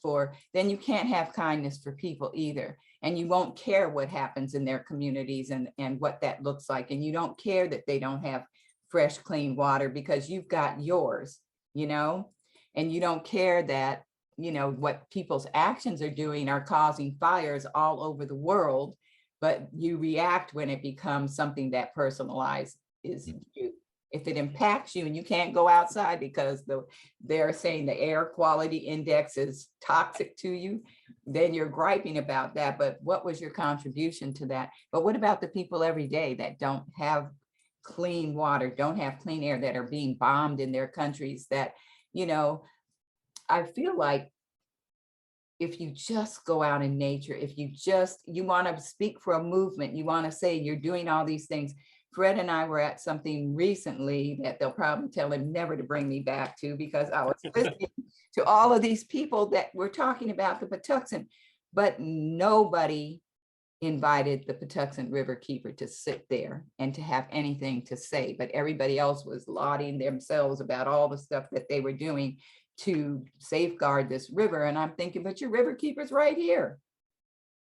then you can't have kindness for people either. And you won't care what happens in their communities and what that looks like. And you don't care that they don't have fresh, clean water, because you've got yours, and you don't care that, what people's actions are doing are causing fires all over the world. But you react when it becomes something that personalized is you. If it impacts you and you can't go outside because they're saying the air quality index is toxic to you, then you're griping about that. But what was your contribution to that? But what about the people every day that don't have clean water, don't have clean air, that are being bombed in their countries? That, I feel like if you just go out in nature, if you want to speak for a movement, you want to say you're doing all these things. Fred and I were at something recently that they'll probably tell him never to bring me back to, because I was listening to all of these people that were talking about the Patuxent, but nobody invited the Patuxent Riverkeeper to sit there and to have anything to say, but everybody else was lauding themselves about all the stuff that they were doing to safeguard this river. And I'm thinking, but your Riverkeeper's right here,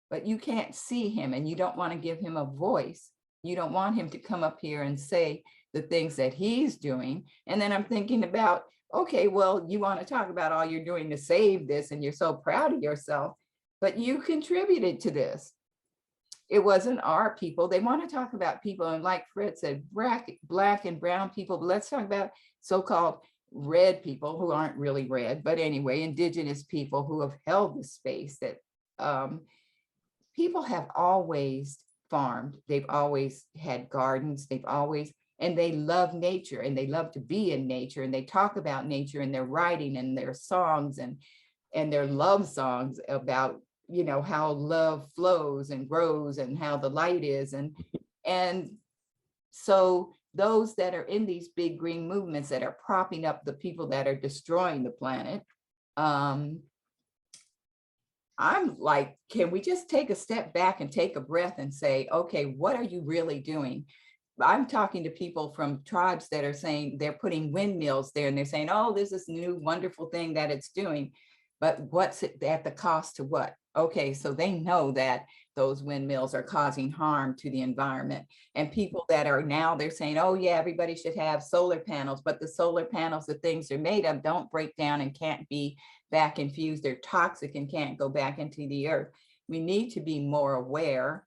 but you can't see him and you don't want to give him a voice. You don't want him to come up here and say the things that he's doing. And then I'm thinking about, okay, well, you want to talk about all you're doing to save this and you're so proud of yourself, but you contributed to this. It wasn't our people. They want to talk about people, and like Fred said, black and brown people, but let's talk about so-called red people who aren't really red, but anyway, indigenous people who have held the space that people have always farmed. They've always had gardens. And they love nature and they love to be in nature, and they talk about nature in their writing and their songs and their love songs about, you know, how love flows and grows and how the light is. And so those that are in these big green movements that are propping up the people that are destroying the planet, I'm like, can we just take a step back and take a breath and say, okay, what are you really doing? I'm talking to people from tribes that are saying they're putting windmills there, and they're saying, oh, there's this new wonderful thing that it's doing, but what's it at the cost to what? Okay, so they know that those windmills are causing harm to the environment. And people that are now, they're saying, oh yeah, everybody should have solar panels, but the solar panels, the things they're made of, don't break down and can't be back infused. They're toxic and can't go back into the earth. We need to be more aware.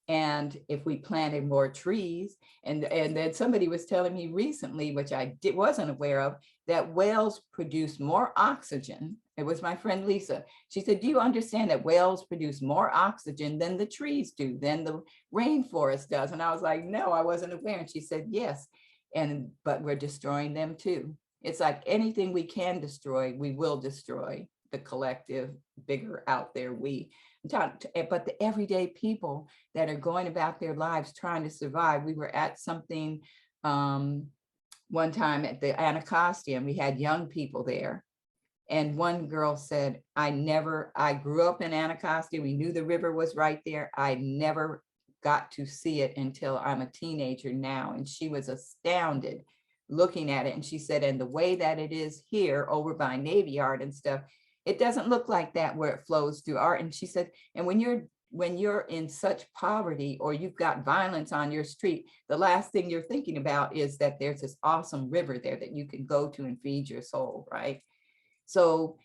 And if we planted more trees, and then somebody was telling me recently, which I wasn't aware of, that whales produce more oxygen. It was my friend Lisa. She said, do you understand that whales produce more oxygen than the trees do, than the rainforest does? And I was like, no, I wasn't aware. And she said, yes. But we're destroying them too. It's like anything we can destroy, we will destroy. The collective, bigger out there, we. But the everyday people that are going about their lives trying to survive. We were at something one time at the Anacostia, and we had young people there. And one girl said, I grew up in Anacostia. We knew the river was right there. I never got to see it until I'm a teenager now. And she was astounded looking at it. And she said, and the way that it is here over by Navy Yard and stuff, it doesn't look like that where it flows through art. And she said, and when you're in such poverty or you've got violence on your street, the last thing you're thinking about is that there's this awesome river there that you can go to and feed your soul, right? So,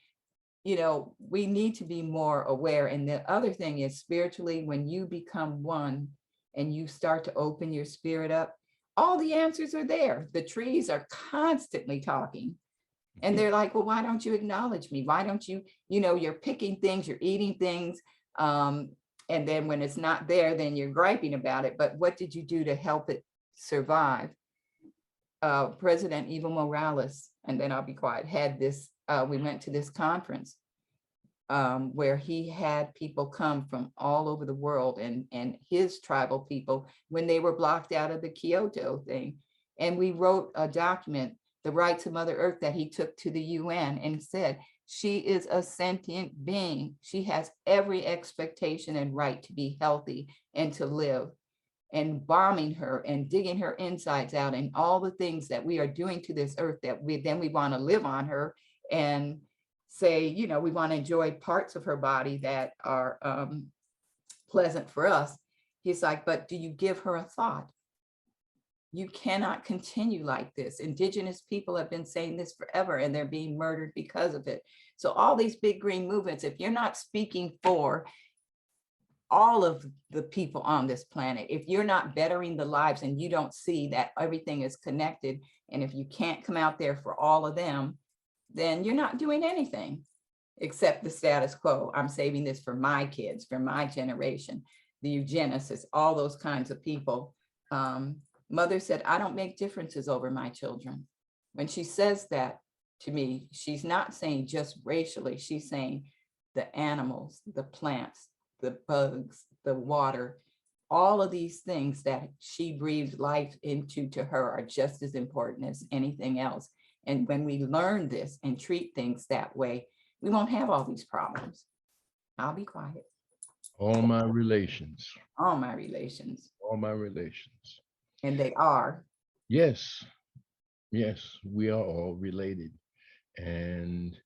you know, we need to be more aware. And the other thing is, spiritually, when you become one and you start to open your spirit up, all the answers are there. The trees are constantly talking. And they're like, well, why don't you acknowledge me? Why don't you, you're picking things, you're eating things. And then when it's not there, then you're griping about it. But what did you do to help it survive? President Evo Morales, and then I'll be quiet, had this, we went to this conference where he had people come from all over the world and his tribal people when they were blocked out of the Kyoto thing. And we wrote a document, The Rights of Mother Earth, that he took to the UN and said, she is a sentient being. She has every expectation and right to be healthy and to live. And bombing her and digging her insides out and all the things that we are doing to this earth that we want to live on her and say, we want to enjoy parts of her body that are pleasant for us. He's like, but do you give her a thought? You cannot continue like this. Indigenous people have been saying this forever and they're being murdered because of it. So all these big green movements, if you're not speaking for all of the people on this planet, if you're not bettering the lives and you don't see that everything is connected, and if you can't come out there for all of them, then you're not doing anything except the status quo. I'm saving this for my kids, for my generation, the eugenicists, all those kinds of people. Mother said, I don't make differences over my children. When she says that to me, she's not saying just racially, she's saying the animals, the plants, the bugs, the water, all of these things that she breathed life into to her are just as important as anything else. And when we learn this and treat things that way, we won't have all these problems. I'll be quiet. All my relations. All my relations. All my relations. And they are. Yes. Yes, we are all related. And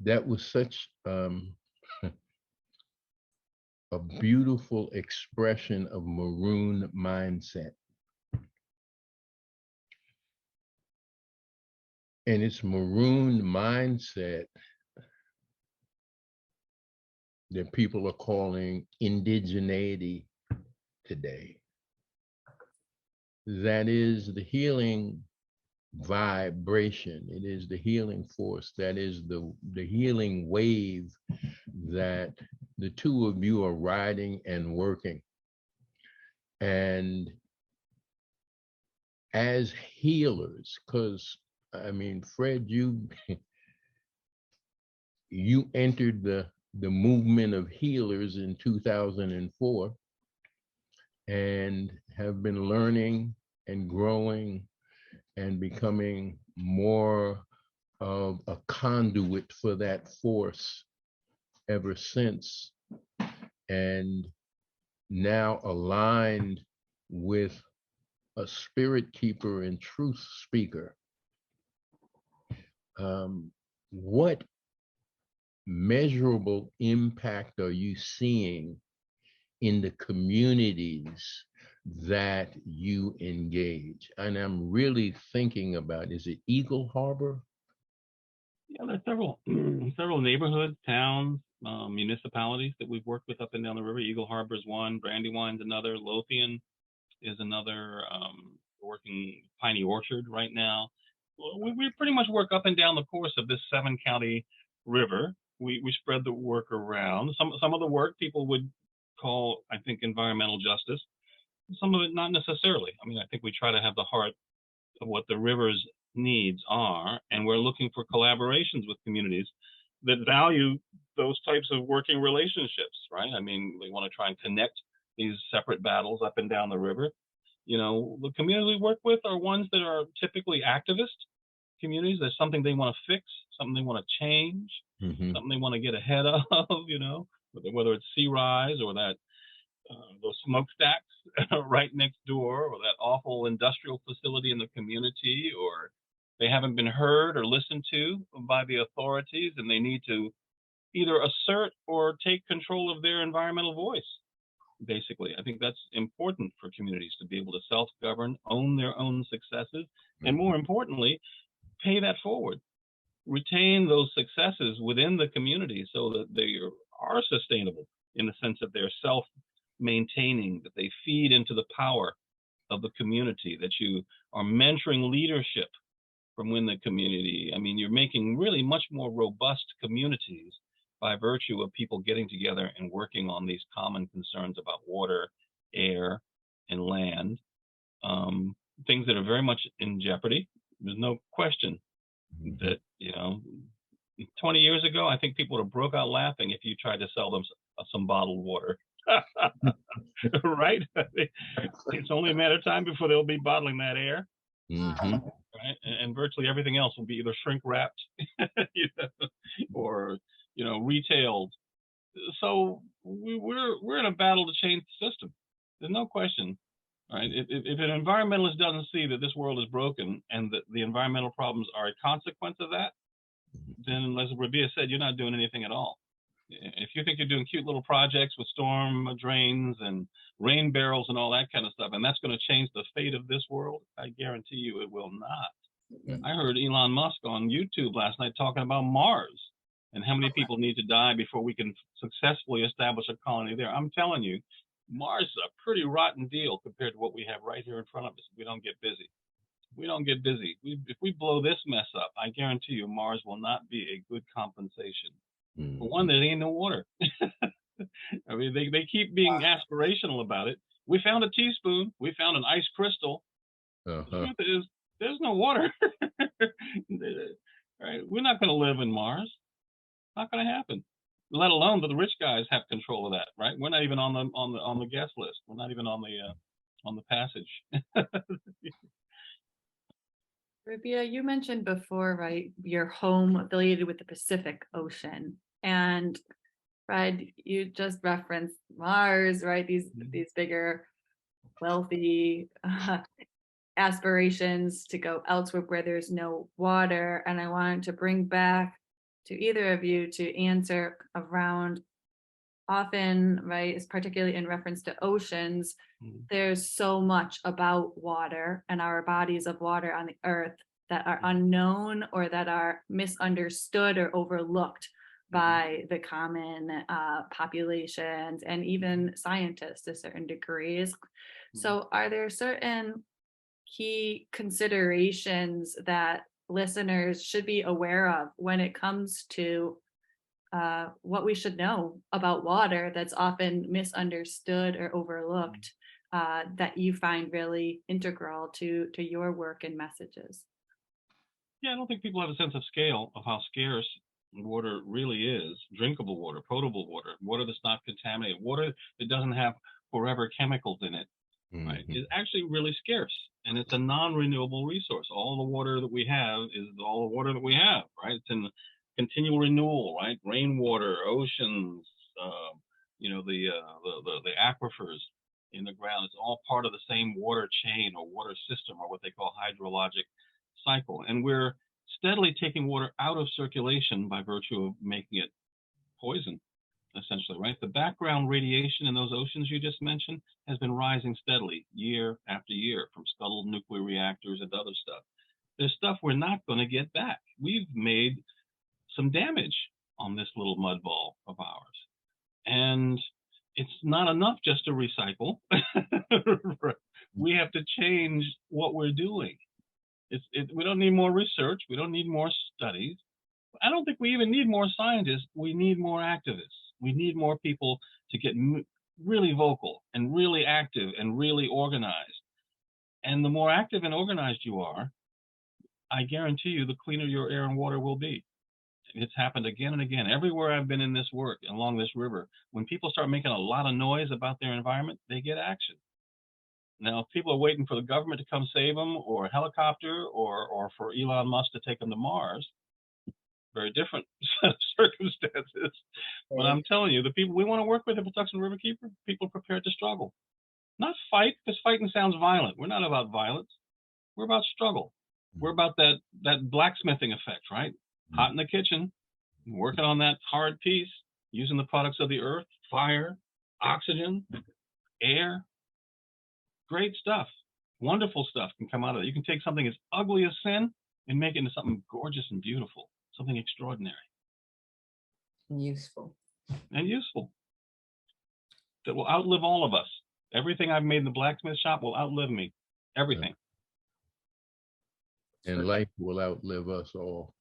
that was such a beautiful expression of maroon mindset. And it's maroon mindset that people are calling indigeneity today. That is the healing vibration. It is the healing force. That is the healing wave that the two of you are riding and working. And as healers, because I mean, Fred, you entered the movement of healers in 2004 and have been learning and growing and becoming more of a conduit for that force ever since, and now aligned with a spirit keeper and truth speaker. What measurable impact are you seeing in the communities that you engage? And I'm really thinking about, is it Eagle Harbor? Yeah, there's several neighborhoods, towns, municipalities that we've worked with up and down the river. Eagle Harbor is one, Brandywine's another, Lothian is another. Working Piney Orchard right now. We pretty much work up and down the course of this 7-county river. We spread the work around. Some of the work people would call, I think, environmental justice. Some of it not necessarily. I mean, I think we try to have the heart of what the river's needs are, and we're looking for collaborations with communities that value those types of working relationships, right? I mean, we want to try and connect these separate battles up and down the river. You know, the communities we work with are ones that are typically activist communities. There's something they want to fix, something they want to change, something they want to get ahead of, you know, whether it's sea rise or that those smokestacks right next door, or that awful industrial facility in the community, or they haven't been heard or listened to by the authorities and they need to either assert or take control of their environmental voice. Basically, I think that's important for communities to be able to self-govern, own their own successes, and more importantly, pay that forward. Retain those successes within the community so that they are sustainable in the sense that they're self-maintaining, that they feed into the power of the community, that you are mentoring leadership from within the community. I mean, you're making really much more robust communities by virtue of people getting together and working on these common concerns about water, air, and land, things that are very much in jeopardy. There's no question that, you know, 20 years ago, I think people would have broke out laughing if you tried to sell them some bottled water. Right? It's only a matter of time before they'll be bottling that air. Right? And virtually everything else will be either shrink wrapped, you know, or, you know, retailed. So we're in a battle to change the system. There's no question, right? If an environmentalist doesn't see that this world is broken and that the environmental problems are a consequence of that, then, as Rabiah said, you're not doing anything at all. If you think you're doing cute little projects with storm drains and rain barrels and all that kind of stuff, and that's going to change the fate of this world, I guarantee you it will not. I heard Elon Musk on YouTube last night talking about Mars and how many people need to die before we can successfully establish a colony there. I'm telling you, Mars is a pretty rotten deal compared to what we have right here in front of us. We don't get busy. If we blow this mess up, I guarantee you Mars will not be a good compensation. For one, there ain't no water. I mean, they keep being aspirational about it. We found a teaspoon. We found an ice crystal. The truth is, there's no water. Right? We're not going to live in Mars. Not going to happen. Let alone that the rich guys have control of that. Right? We're not even on the guest list. We're not even on the passage. Rabiah, you mentioned before, right, your home affiliated with the Pacific Ocean. And Fred, you just referenced Mars, right? These bigger, wealthy aspirations to go elsewhere where there's no water. And I wanted to bring back to either of you to answer around often, right, is particularly in reference to oceans, there's so much about water and our bodies of water on the earth that are unknown or that are misunderstood or overlooked by the common populations and even scientists to certain degrees. So are there certain key considerations that listeners should be aware of when it comes to what we should know about water that's often misunderstood or overlooked, that you find really integral to your work and messages? Yeah, I don't think people have a sense of scale of how scarce water really is. Drinkable water, potable water, water that's not contaminated, water that doesn't have forever chemicals in it, right, is actually really scarce. And it's a non-renewable resource. All the water that we have is all the water that we have, right? It's in continual renewal, right? Rainwater, oceans, the aquifers in the ground. It's all part of the same water chain or water system, or what they call hydrologic cycle. And we're steadily taking water out of circulation by virtue of making it poison, essentially, right? The background radiation in those oceans you just mentioned has been rising steadily year after year from scuttled nuclear reactors and other stuff. There's stuff we're not going to get back. We've made some damage on this little mud ball of ours. And it's not enough just to recycle. We have to change what we're doing. We don't need more research. We don't need more studies. I don't think we even need more scientists. We need more activists. We need more people to get really vocal and really active and really organized. And the more active and organized you are, I guarantee you, the cleaner your air and water will be. It's happened again and again. Everywhere I've been in this work along this river, when people start making a lot of noise about their environment, they get action. Now, if people are waiting for the government to come save them, or a helicopter, or for Elon Musk to take them to Mars, very different set of circumstances. But I'm telling you, the people we want to work with at Patuxent Riverkeeper, people prepared to struggle. Not fight, because fighting sounds violent. We're not about violence. We're about struggle. We're about that blacksmithing effect, right? Hot in the kitchen, working on that hard piece, using the products of the earth, fire, oxygen, air. Great stuff. Wonderful stuff can come out of it. You can take something as ugly as sin and make it into something gorgeous and beautiful, something extraordinary. Useful. And useful. That will outlive all of us. Everything I've made in the blacksmith shop will outlive me. Everything. And life will outlive us all.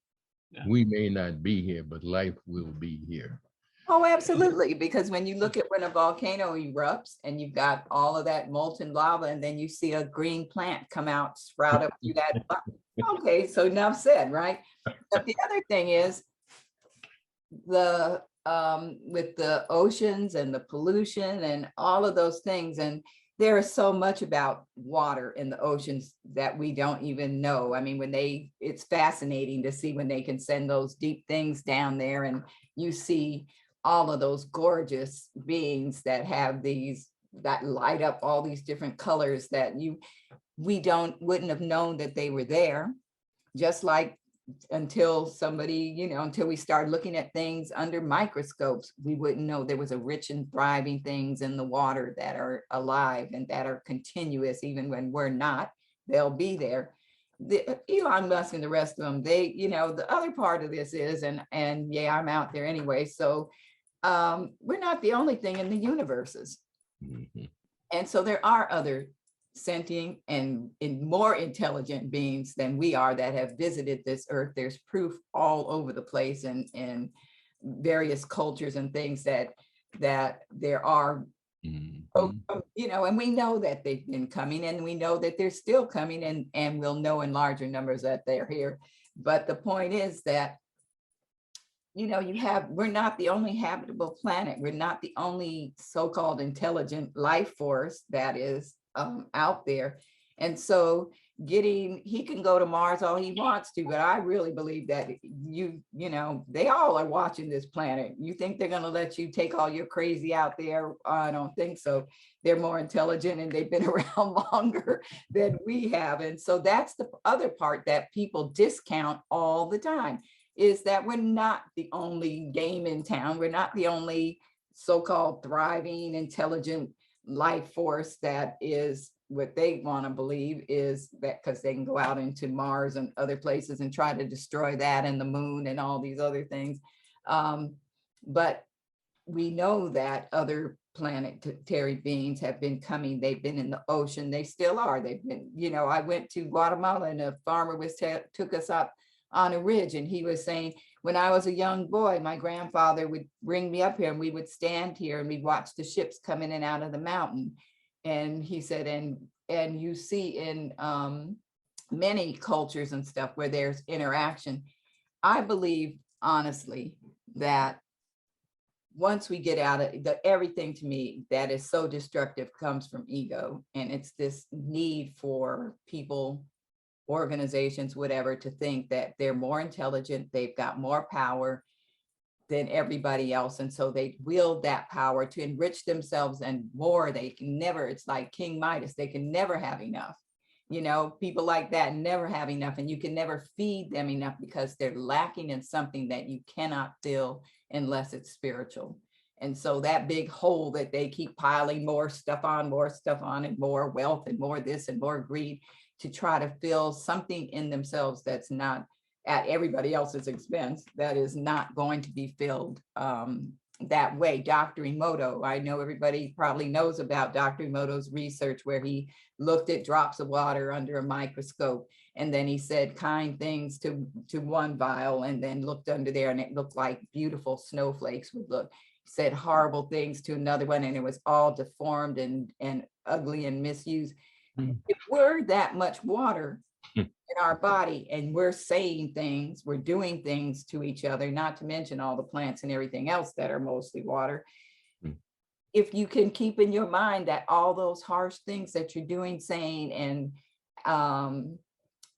Yeah. We may not be here, but life will be here. Oh, absolutely. Because when you look at when a volcano erupts and you've got all of that molten lava, and then you see a green plant come out, sprout up through that. Okay, so enough said, right? But the other thing is with the oceans and the pollution and all of those things, and there is so much about water in the oceans that we don't even know. I mean, it's fascinating to see when they can send those deep things down there, and you see all of those gorgeous beings that light up all these different colors that wouldn't have known that they were there. Just like until we started looking at things under microscopes, we wouldn't know there was a rich and thriving things in the water that are alive and that are continuous. Even when we're not, they'll be there. Elon Musk and the rest of them, the other part of this is, and yeah, I'm out there anyway. So we're not the only thing in the universes. Mm-hmm. And so there are other sentient and more intelligent beings than we are that have visited this earth. There's proof all over the place in various cultures and things that there are, and we know that they've been coming, and we know that they're still coming, and we'll know in larger numbers that they're here. But the point is that, we're not the only habitable planet. We're not the only so-called intelligent life force that is out there. And so he can go to Mars all he wants to, but I really believe that they all are watching this planet. You think they're going to let you take all your crazy out there? I don't think so. They're more intelligent and they've been around longer than we have. And so that's the other part that people discount all the time, is that we're not the only game in town. We're not the only so-called thriving, intelligent life force that is what they want to believe is that, because they can go out into Mars and other places and try to destroy that and the moon and all these other things. But we know that other planetary beings have been coming. They've been in the ocean. They still are. They've been, I went to Guatemala and a farmer took us up on a ridge, and he was saying, when I was a young boy, my grandfather would bring me up here and we would stand here and we'd watch the ships come in and out of the mountain. And he said, and you see in many cultures and stuff where there's interaction. I believe honestly that once we get out of everything, to me that is so destructive comes from ego, and it's this need for people, organizations, whatever, to think that they're more intelligent, they've got more power than everybody else, and so they wield that power to enrich themselves and more. They can never, it's like King Midas, they can never have enough. People like that never have enough, and you can never feed them enough because they're lacking in something that you cannot fill unless it's spiritual. And so that big hole that they keep piling more stuff on, and more wealth and more this and more greed to try to fill something in themselves that's not at everybody else's expense, that is not going to be filled that way. Dr. Emoto, I know everybody probably knows about Dr. Emoto's research where he looked at drops of water under a microscope, and then he said kind things to one vial, and then looked under there and it looked like beautiful snowflakes would look. He said horrible things to another one and it was all deformed and ugly and misused. If we're that much water in our body and we're saying things, we're doing things to each other, not to mention all the plants and everything else that are mostly water. If you can keep in your mind that all those harsh things that you're doing, saying, and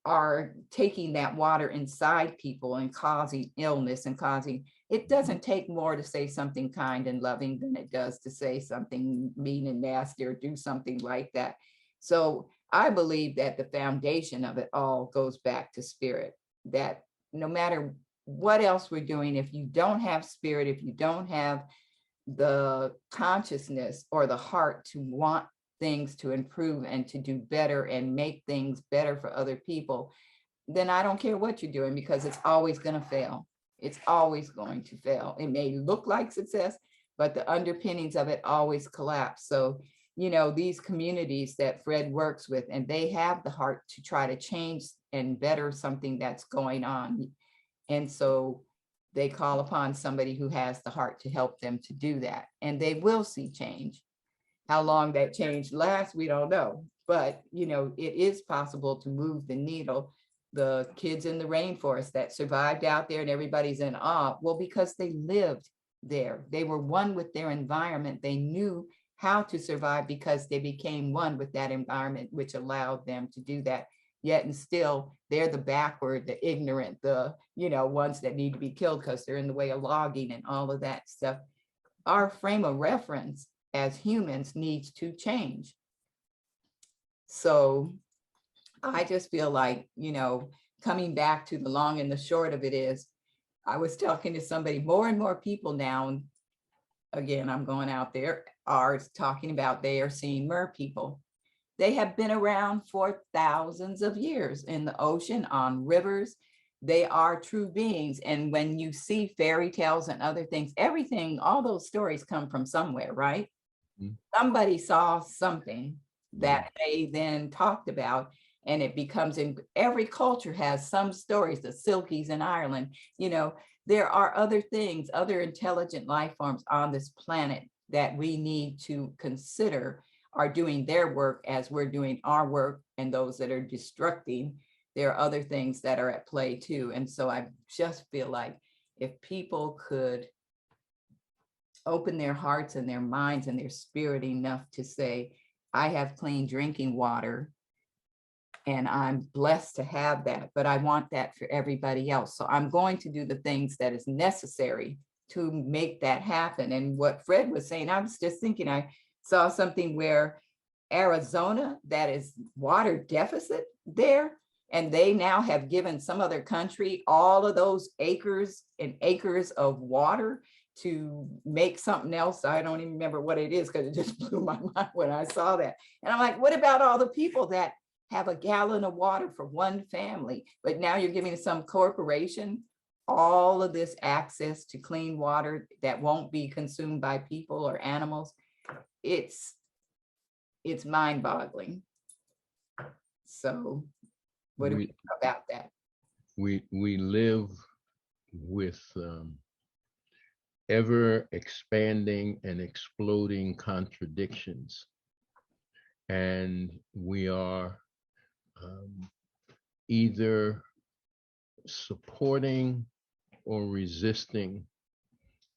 are taking that water inside people and causing illness and causing, it doesn't take more to say something kind and loving than it does to say something mean and nasty or do something like that. So I believe that the foundation of it all goes back to spirit, that no matter what else we're doing, if you don't have spirit, if you don't have the consciousness or the heart to want things to improve and to do better and make things better for other people, then I don't care what you're doing, because it's always going to fail. It's always going to fail. It may look like success, but the underpinnings of it always collapse. So these communities that Fred works with, and they have the heart to try to change and better something that's going on. And so they call upon somebody who has the heart to help them to do that. And they will see change. How long that change lasts, we don't know. But, it is possible to move the needle. The kids in the rainforest that survived out there and everybody's in awe, well, because they lived there. They were one with their environment. They knew how to survive because they became one with that environment, which allowed them to do that. Yet and still, they're the backward, the ignorant, the ones that need to be killed because they're in the way of logging and all of that stuff. Our frame of reference as humans needs to change. So I just feel like, coming back to the long and the short of it is, I was talking to somebody, more and more people now, and again, I'm going out there, are talking about they are seeing mer people. They have been around for thousands of years in the ocean, on rivers. They are true beings. And when you see fairy tales and other things, everything, all those stories come from somewhere, right? Somebody saw something that they then talked about, and it becomes in every culture has some stories. The Silkies in Ireland, there are other things, other intelligent life forms on this planet that we need to consider are doing their work as we're doing our work, and those that are destructing, there are other things that are at play too. And so I just feel like if people could open their hearts and their minds and their spirit enough to say, I have clean drinking water, And I'm blessed to have that, but I want that for everybody else. So I'm going to do the things that is necessary to make that happen. And what Fred was saying, I was just thinking, I saw something where Arizona, that is water deficit there, and they now have given some other country all of those acres and acres of water to make something else. I don't even remember what it is because it just blew my mind when I saw that. And I'm like, what about all the people that have a gallon of water for one family, but now you're giving some corporation all of this access to clean water that won't be consumed by people or animals? It's mind-boggling. So what do we think about that? We live with ever expanding and exploding contradictions, and we are either supporting or resisting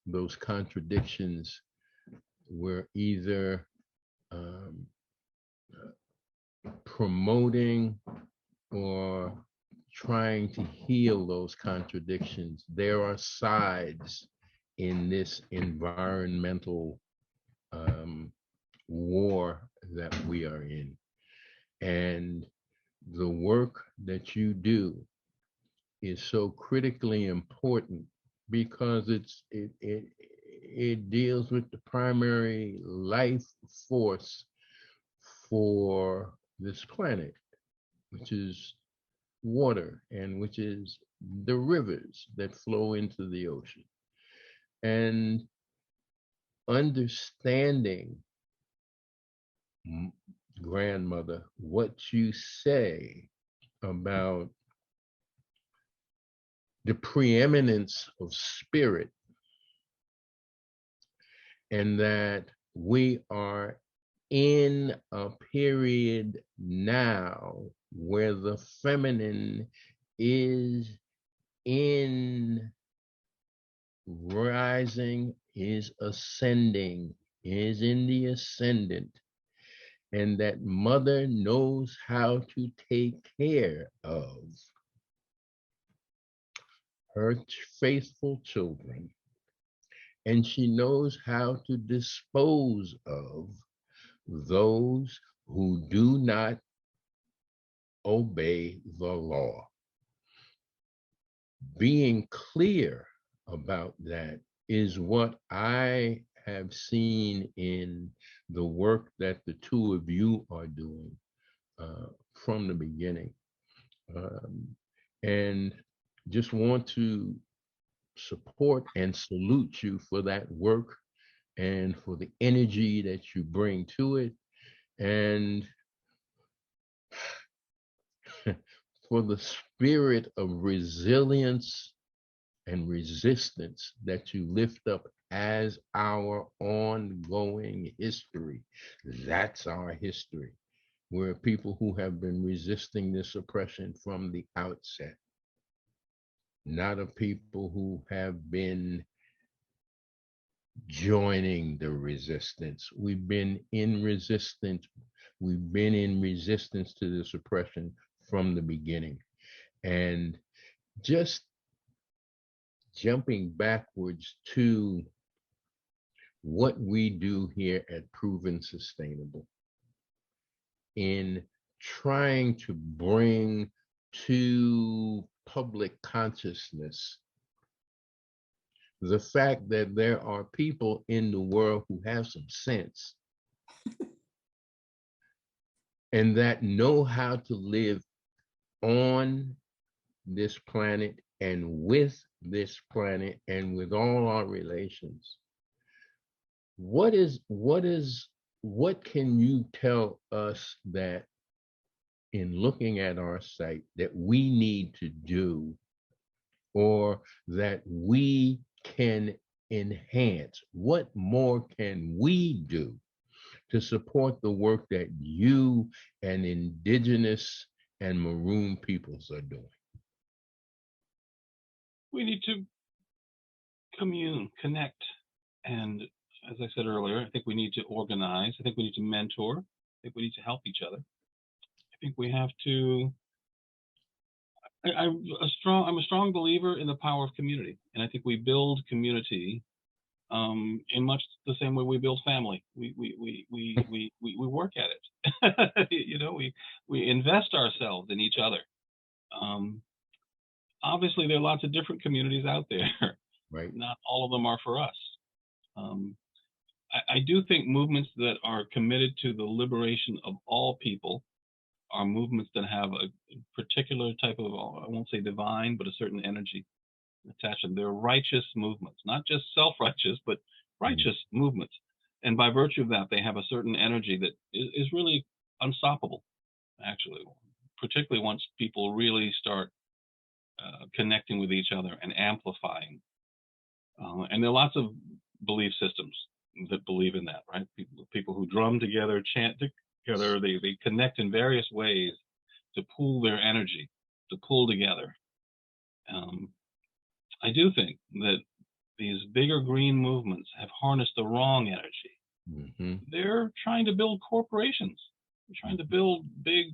those contradictions. We're either promoting or trying to heal those contradictions. There are sides in this environmental war that we are in. And the work that you do is so critically important because it deals with the primary life force for this planet, which is water, and which is the rivers that flow into the ocean. And understanding, grandmother, what you say about the preeminence of spirit, and that we are in a period now where the feminine is in rising, is ascending, is in the ascendant, and that mother knows how to take care of her faithful children, and she knows how to dispose of those who do not obey the law. Being clear about that is what I have seen in the work that the two of you are doing from the beginning. And just want to support and salute you for that work and for the energy that you bring to it, and for the spirit of resilience and resistance that you lift up as our ongoing history. That's our history. We're people who have been resisting this oppression from the outset, not a people who have been joining the resistance. We've been in resistance. We've been in resistance to this oppression from the beginning. And just jumping backwards to what we do here at Proven Sustainable in trying to bring to public consciousness the fact that there are people in the world who have some sense and that know how to live on this planet and with this planet and with all our relations. What can you tell us that in looking at our site that we need to do, or that we can enhance? What more can we do to support the work that you and indigenous and maroon peoples are doing? We need to commune, connect, and as I said earlier, I think we need to organize. I think we need to mentor. I think we need to help each other. think we have to. I'm a strong believer in the power of community, and I think we build community in much the same way we build family. We work at it. You know, we invest ourselves in each other. Obviously, there are lots of different communities out there. Right. Not all of them are for us. I do think movements that are committed to the liberation of all people are movements that have a particular type of, I won't say divine, but a certain energy attached to them. They're righteous movements, not just self-righteous, but righteous movements. And by virtue of that, they have a certain energy that is really unstoppable, actually, particularly once people really start connecting with each other and amplifying. And there are lots of belief systems that believe in that, right? People who drum together, chant together, they connect in various ways to pool their energy, to pull together. I do think that these bigger green movements have harnessed the wrong energy. They're trying to build corporations. They're trying to build big,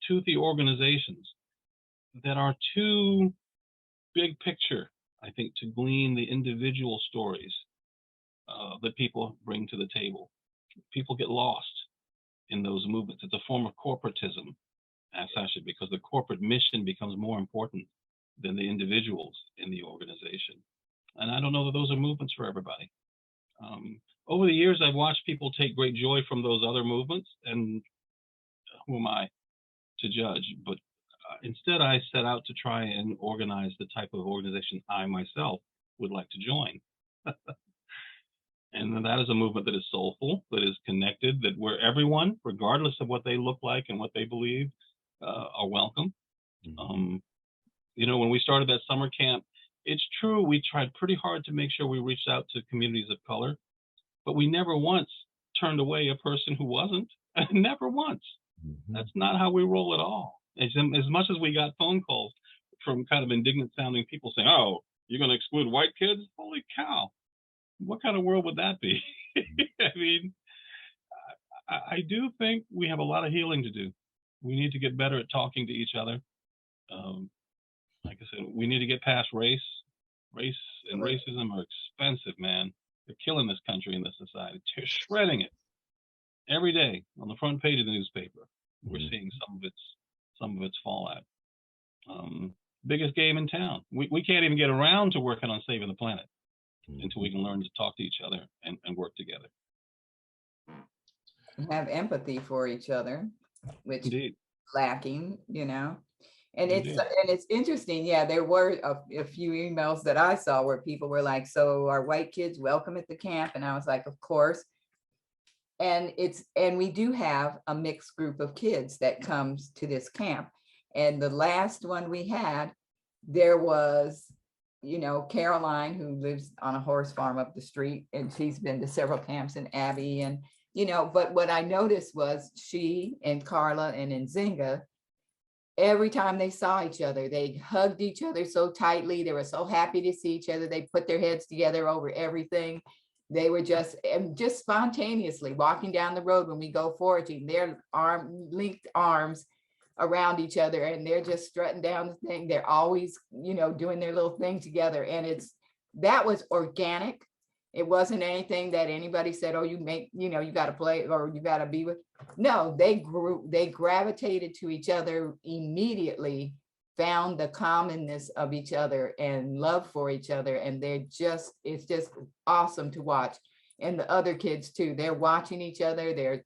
toothy organizations that are too big picture, I think, to glean the individual stories that people bring to the table. People get lost in those movements. It's a form of corporatism, actually, because the corporate mission becomes more important than the individuals in the organization. And I don't know that those are movements for everybody. Over the years, I've watched people take great joy from those other movements, and who am I to judge? But instead, I set out to try and organize the type of organization I myself would like to join. And that is a movement that is soulful, that is connected, that where everyone, regardless of what they look like and what they believe, are welcome. You know, when we started that summer camp, it's true, we tried pretty hard to make sure we reached out to communities of color, but we never once turned away a person who wasn't. Never once. That's not how we roll at all. As much as we got phone calls from kind of indignant sounding people saying, oh, you're going to exclude white kids? Holy cow. What kind of world would that be? I mean, I do think we have a lot of healing to do. We need to get better at talking to each other. Like I said, we need to get past race. Race and racism are expensive, man. They're killing this country and this society. They're shredding it. Every day on the front page of the newspaper, we're seeing some of its fallout. Biggest game in town. We can't even get around to working on saving the planet until we can learn to talk to each other and work together. Have empathy for each other, which Indeed. is lacking, you know. And Indeed. it's interesting. Yeah, there were a few emails that I saw where people were like, so are white kids welcome at the camp? And I was like, of course. And we do have a mixed group of kids that comes to this camp. And the last one we had, there was, you know, Caroline, who lives on a horse farm up the street, and she's been to several camps, in Abby, and, you know, but what I noticed was she and Carla and Nzinga, every time they saw each other, they hugged each other so tightly. They were so happy to see each other. They put their heads together over everything. They were just spontaneously walking down the road when we go foraging, their linked arms around each other, and they're just strutting down the thing. They're always, you know, doing their little thing together. And that was organic. It wasn't anything that anybody said, oh, you got to play or you got to be with. No, they gravitated to each other immediately, found the commonness of each other and love for each other. And it's just awesome to watch. And the other kids too, they're watching each other. They're,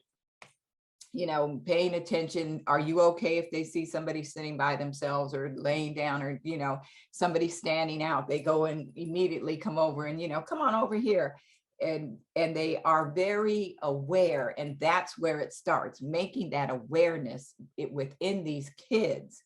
you know, paying attention. Are you okay if they see somebody sitting by themselves or laying down, or, you know, somebody standing out? They go and immediately come over and, you know, come on over here. And they are very aware. And that's where it starts, making that awareness within these kids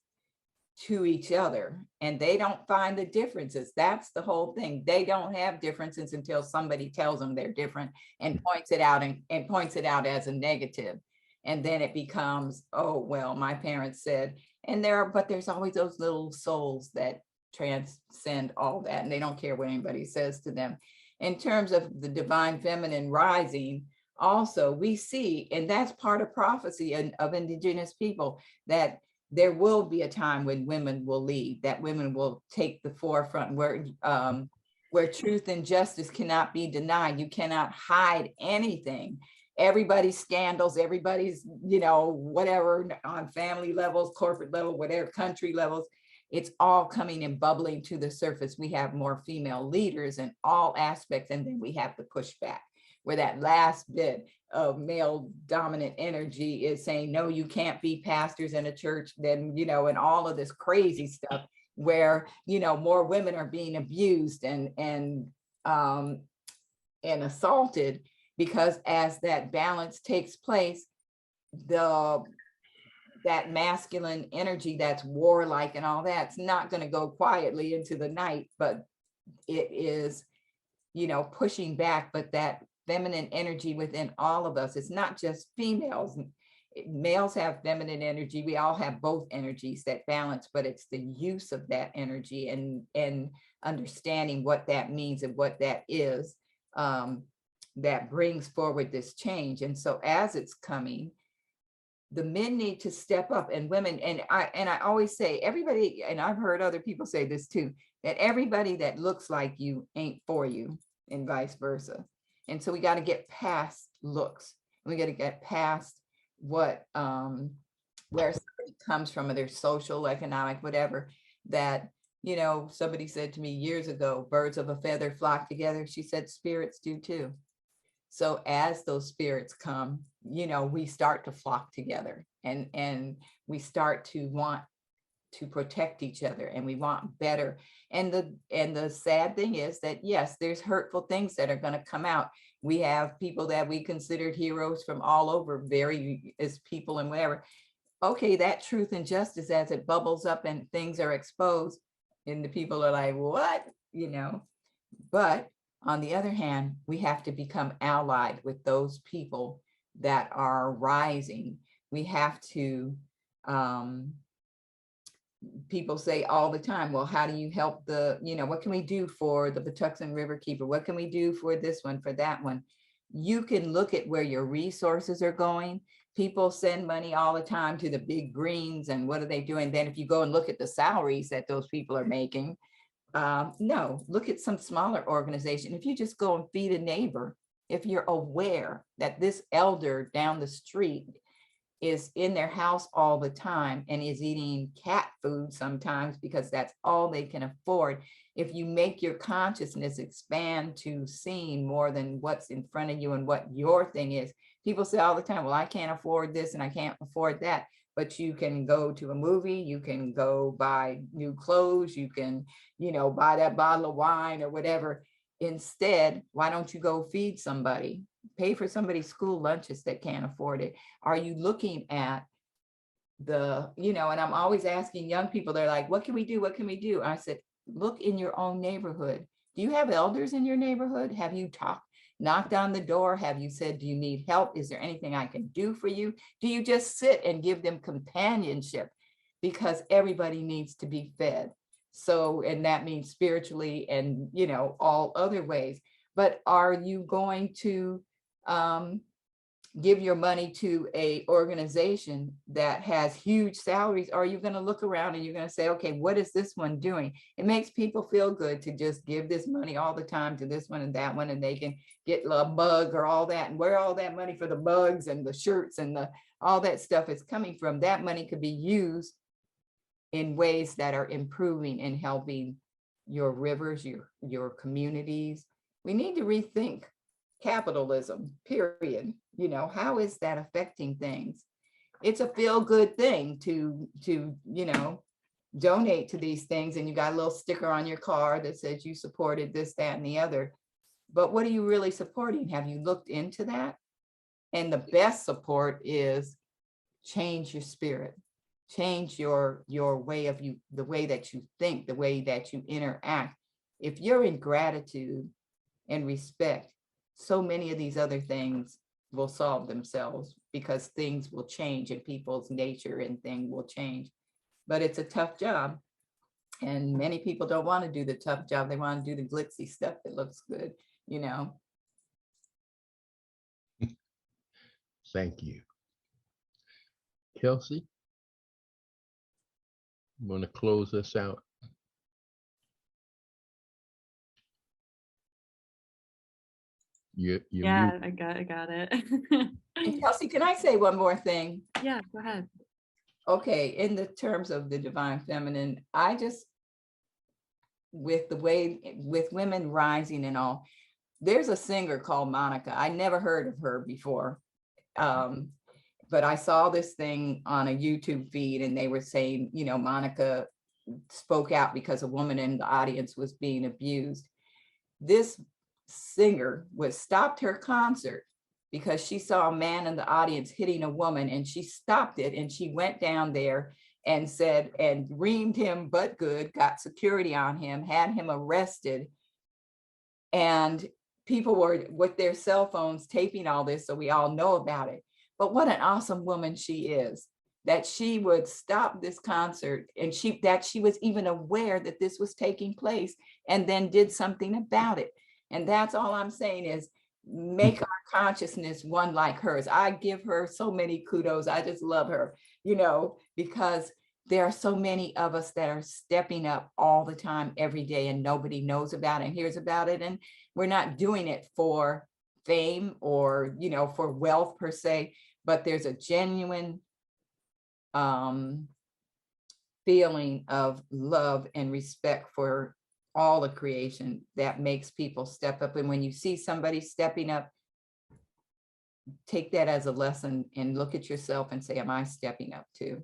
to each other. And they don't find the differences. That's the whole thing. They don't have differences until somebody tells them they're different and points it out and points it out as a negative. And then it becomes, oh, well, my parents said, but there's always those little souls that transcend all that, and they don't care what anybody says to them. In terms of the divine feminine rising, also we see, and that's part of prophecy of indigenous people, that there will be a time when women will lead, that women will take the forefront, where truth and justice cannot be denied. You cannot hide anything. Everybody's scandals, everybody's, whatever, on family levels, corporate level, whatever, country levels, it's all coming and bubbling to the surface. We have more female leaders in all aspects, and then we have to push back, where that last bit of male dominant energy is saying, no, you can't be pastors in a church, then, and all of this crazy stuff, where, more women are being abused and assaulted, because as that balance takes place, that masculine energy that's warlike and all that's not going to go quietly into the night, but it is, pushing back. But that feminine energy within all of us, it's not just females. Males have feminine energy. We all have both energies that balance, but it's the use of that energy and understanding what that means and what that is, that brings forward this change. And so as it's coming, the men need to step up, and women, and I always say, everybody, and I've heard other people say this too, that everybody that looks like you ain't for you, and vice versa. And so we got to get past looks. We got to get past what where somebody comes from, or their social, economic, whatever. That, somebody said to me years ago, birds of a feather flock together. She said spirits do too. So as those spirits come, we start to flock together, and we start to want to protect each other, and we want better. And the sad thing is that, yes, there's hurtful things that are going to come out. We have people that we considered heroes from all over, as people and whatever. Okay, that truth and justice, as it bubbles up and things are exposed, and the people are like, what? But on the other hand, we have to become allied with those people that are rising. We have to, people say all the time, well, how do you help what can we do for the Patuxent Riverkeeper? What can we do for this one, for that one? You can look at where your resources are going. People send money all the time to the big greens, and what are they doing? Then if you go and look at the salaries that those people are making, no, look at some smaller organization. If you just go and feed a neighbor, if you're aware that this elder down the street is in their house all the time and is eating cat food sometimes because that's all they can afford. If you make your consciousness expand to seeing more than what's in front of you and what your thing is. People say all the time, well, I can't afford this and I can't afford that. But you can go to a movie, you can go buy new clothes, you can, buy that bottle of wine or whatever. Instead, why don't you go feed somebody? Pay for somebody's school lunches that can't afford it. Are you looking at and I'm always asking young people, they're like, what can we do? What can we do? I said, look in your own neighborhood. Do you have elders in your neighborhood? Have you knocked on the door? Have you said, do you need help? Is there anything I can do for you? Do you just sit and give them companionship? Because everybody needs to be fed. So, and that means spiritually and, all other ways. But are you going to give your money to a organization that has huge salaries? Or are you going to look around and you're going to say, okay, what is this one doing? It makes people feel good to just give this money all the time to this one and that one, and they can get a mug or all that, and where all that money for the mugs and the shirts and all that stuff is coming from. That money could be used in ways that are improving and helping your rivers, your communities. We need to rethink capitalism, period. How is that affecting things? It's a feel-good thing to donate to these things, and you got a little sticker on your car that says you supported this, that, and the other. But what are you really supporting? Have you looked into that? And the best support is change your spirit, change your way of the way that you think, the way that you interact. If you're in gratitude and respect, so many of these other things will solve themselves, because things will change and people's nature and thing will change. But it's a tough job. And many people don't want to do the tough job. They want to do the glitzy stuff that looks good, Thank you. Kelsey, you want to close us out? You're Yeah, mute. I got it. And Kelsey, can I say one more thing? Yeah, go ahead. Okay, in the terms of the divine feminine, I just, with the way, with women rising and all, there's a singer called Monica. I never heard of her before. But I saw this thing on a YouTube feed and they were saying, you know, Monica spoke out because a woman in the audience was being abused. This singer was stopped her concert because she saw a man in the audience hitting a woman, and she stopped it and she went down there and said, and reamed him but good, got security on him, had him arrested. And people were with their cell phones taping all this, so we all know about it. But what an awesome woman she is, that she would stop this concert, and that she was even aware that this was taking place and then did something about it. And that's all I'm saying is make our consciousness one like hers. I give her so many kudos. I just love her, you know, because there are so many of us that are stepping up all the time, every day, and nobody knows about it and hears about it. And we're not doing it for fame or, you know, for wealth per se, but there's a genuine feeling of love and respect for all the creation that makes people step up. And when you see somebody stepping up, take that as a lesson and look at yourself and say, am I stepping up too?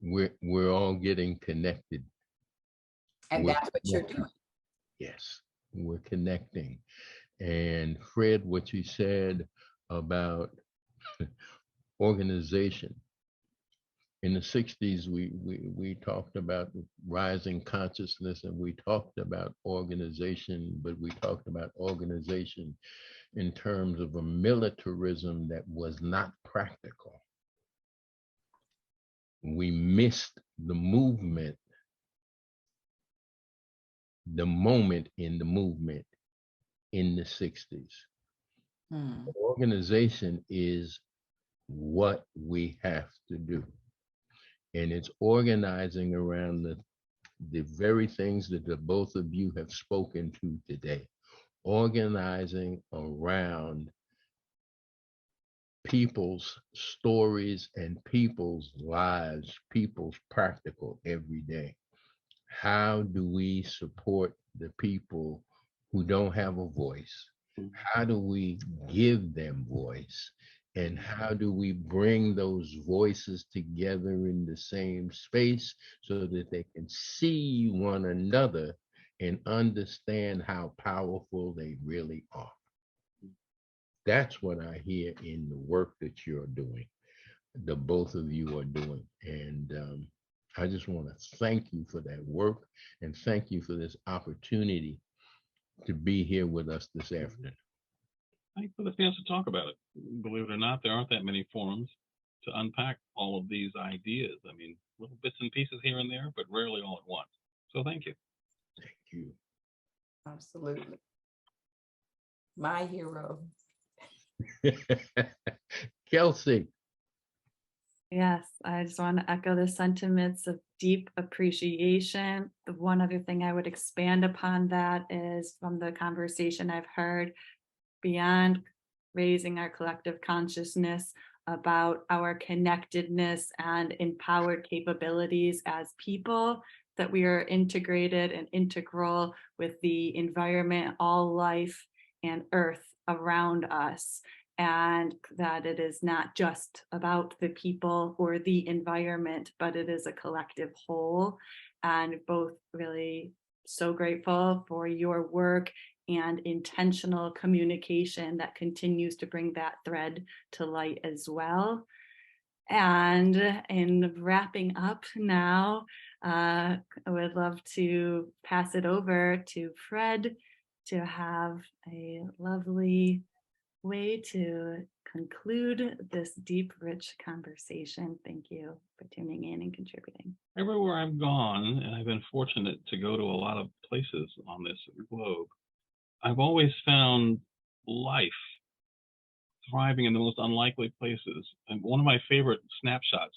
We're all getting connected. And that's what you're doing. Yes, we're connecting. And Fred, what you said about organization. In the 60s, we talked about rising consciousness, and we talked about organization, but we talked about organization in terms of a militarism that was not practical. We missed the movement, the moment in the movement in the 60s. Organization is what we have to do. And it's organizing around the very things that the both of you have spoken to today. Organizing around people's stories and people's lives, people's practical every day. How do we support the people who don't have a voice? How do we give them voice? And how do we bring those voices together in the same space so that they can see one another and understand how powerful they really are? That's what I hear in the work that you're doing, the both of you are doing. And I just want to thank you for that work and thank you for this opportunity to be here with us this afternoon. Thanks for the chance to talk about it. Believe it or not, there aren't that many forums to unpack all of these ideas. I mean, little bits and pieces here and there, but rarely all at once. So thank you. Thank you. Absolutely. My hero. Kelsey. Yes, I just want to echo the sentiments of deep appreciation. The one other thing I would expand upon that is from the conversation I've heard, beyond raising our collective consciousness about our connectedness and empowered capabilities as people, that we are integrated and integral with the environment, all life and earth around us, and that it is not just about the people or the environment, but it is a collective whole. And both really so grateful for your work and intentional communication that continues to bring that thread to light as well. And in wrapping up now, I would love to pass it over to Fred to have a lovely way to conclude this deep, rich conversation. Thank you for tuning in and contributing. Everywhere I've gone, and I've been fortunate to go to a lot of places on this globe, I've always found life thriving in the most unlikely places. And one of my favorite snapshots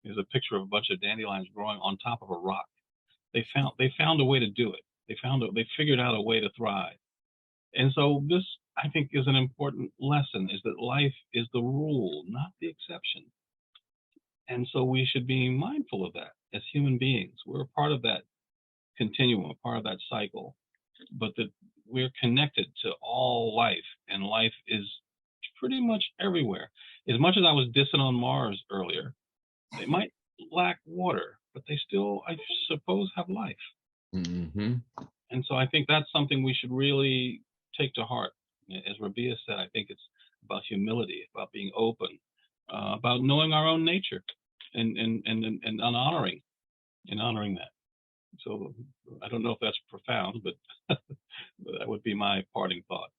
is a picture of a bunch of dandelions growing on top of a rock. They found a way to do it. They figured out a way to thrive. And so this, I think, is an important lesson, is that life is the rule, not the exception. And so we should be mindful of that as human beings. We're a part of that continuum, a part of that cycle, but that we're connected to all life, and life is pretty much everywhere. As much as I was dissing on Mars earlier, they might lack water, but they still, I suppose, have life. Mm-hmm. And so I think that's something we should really take to heart. As Rabiah said, I think it's about humility, about being open, about knowing our own nature, and honoring that. So I don't know if that's profound, but that would be my parting thought.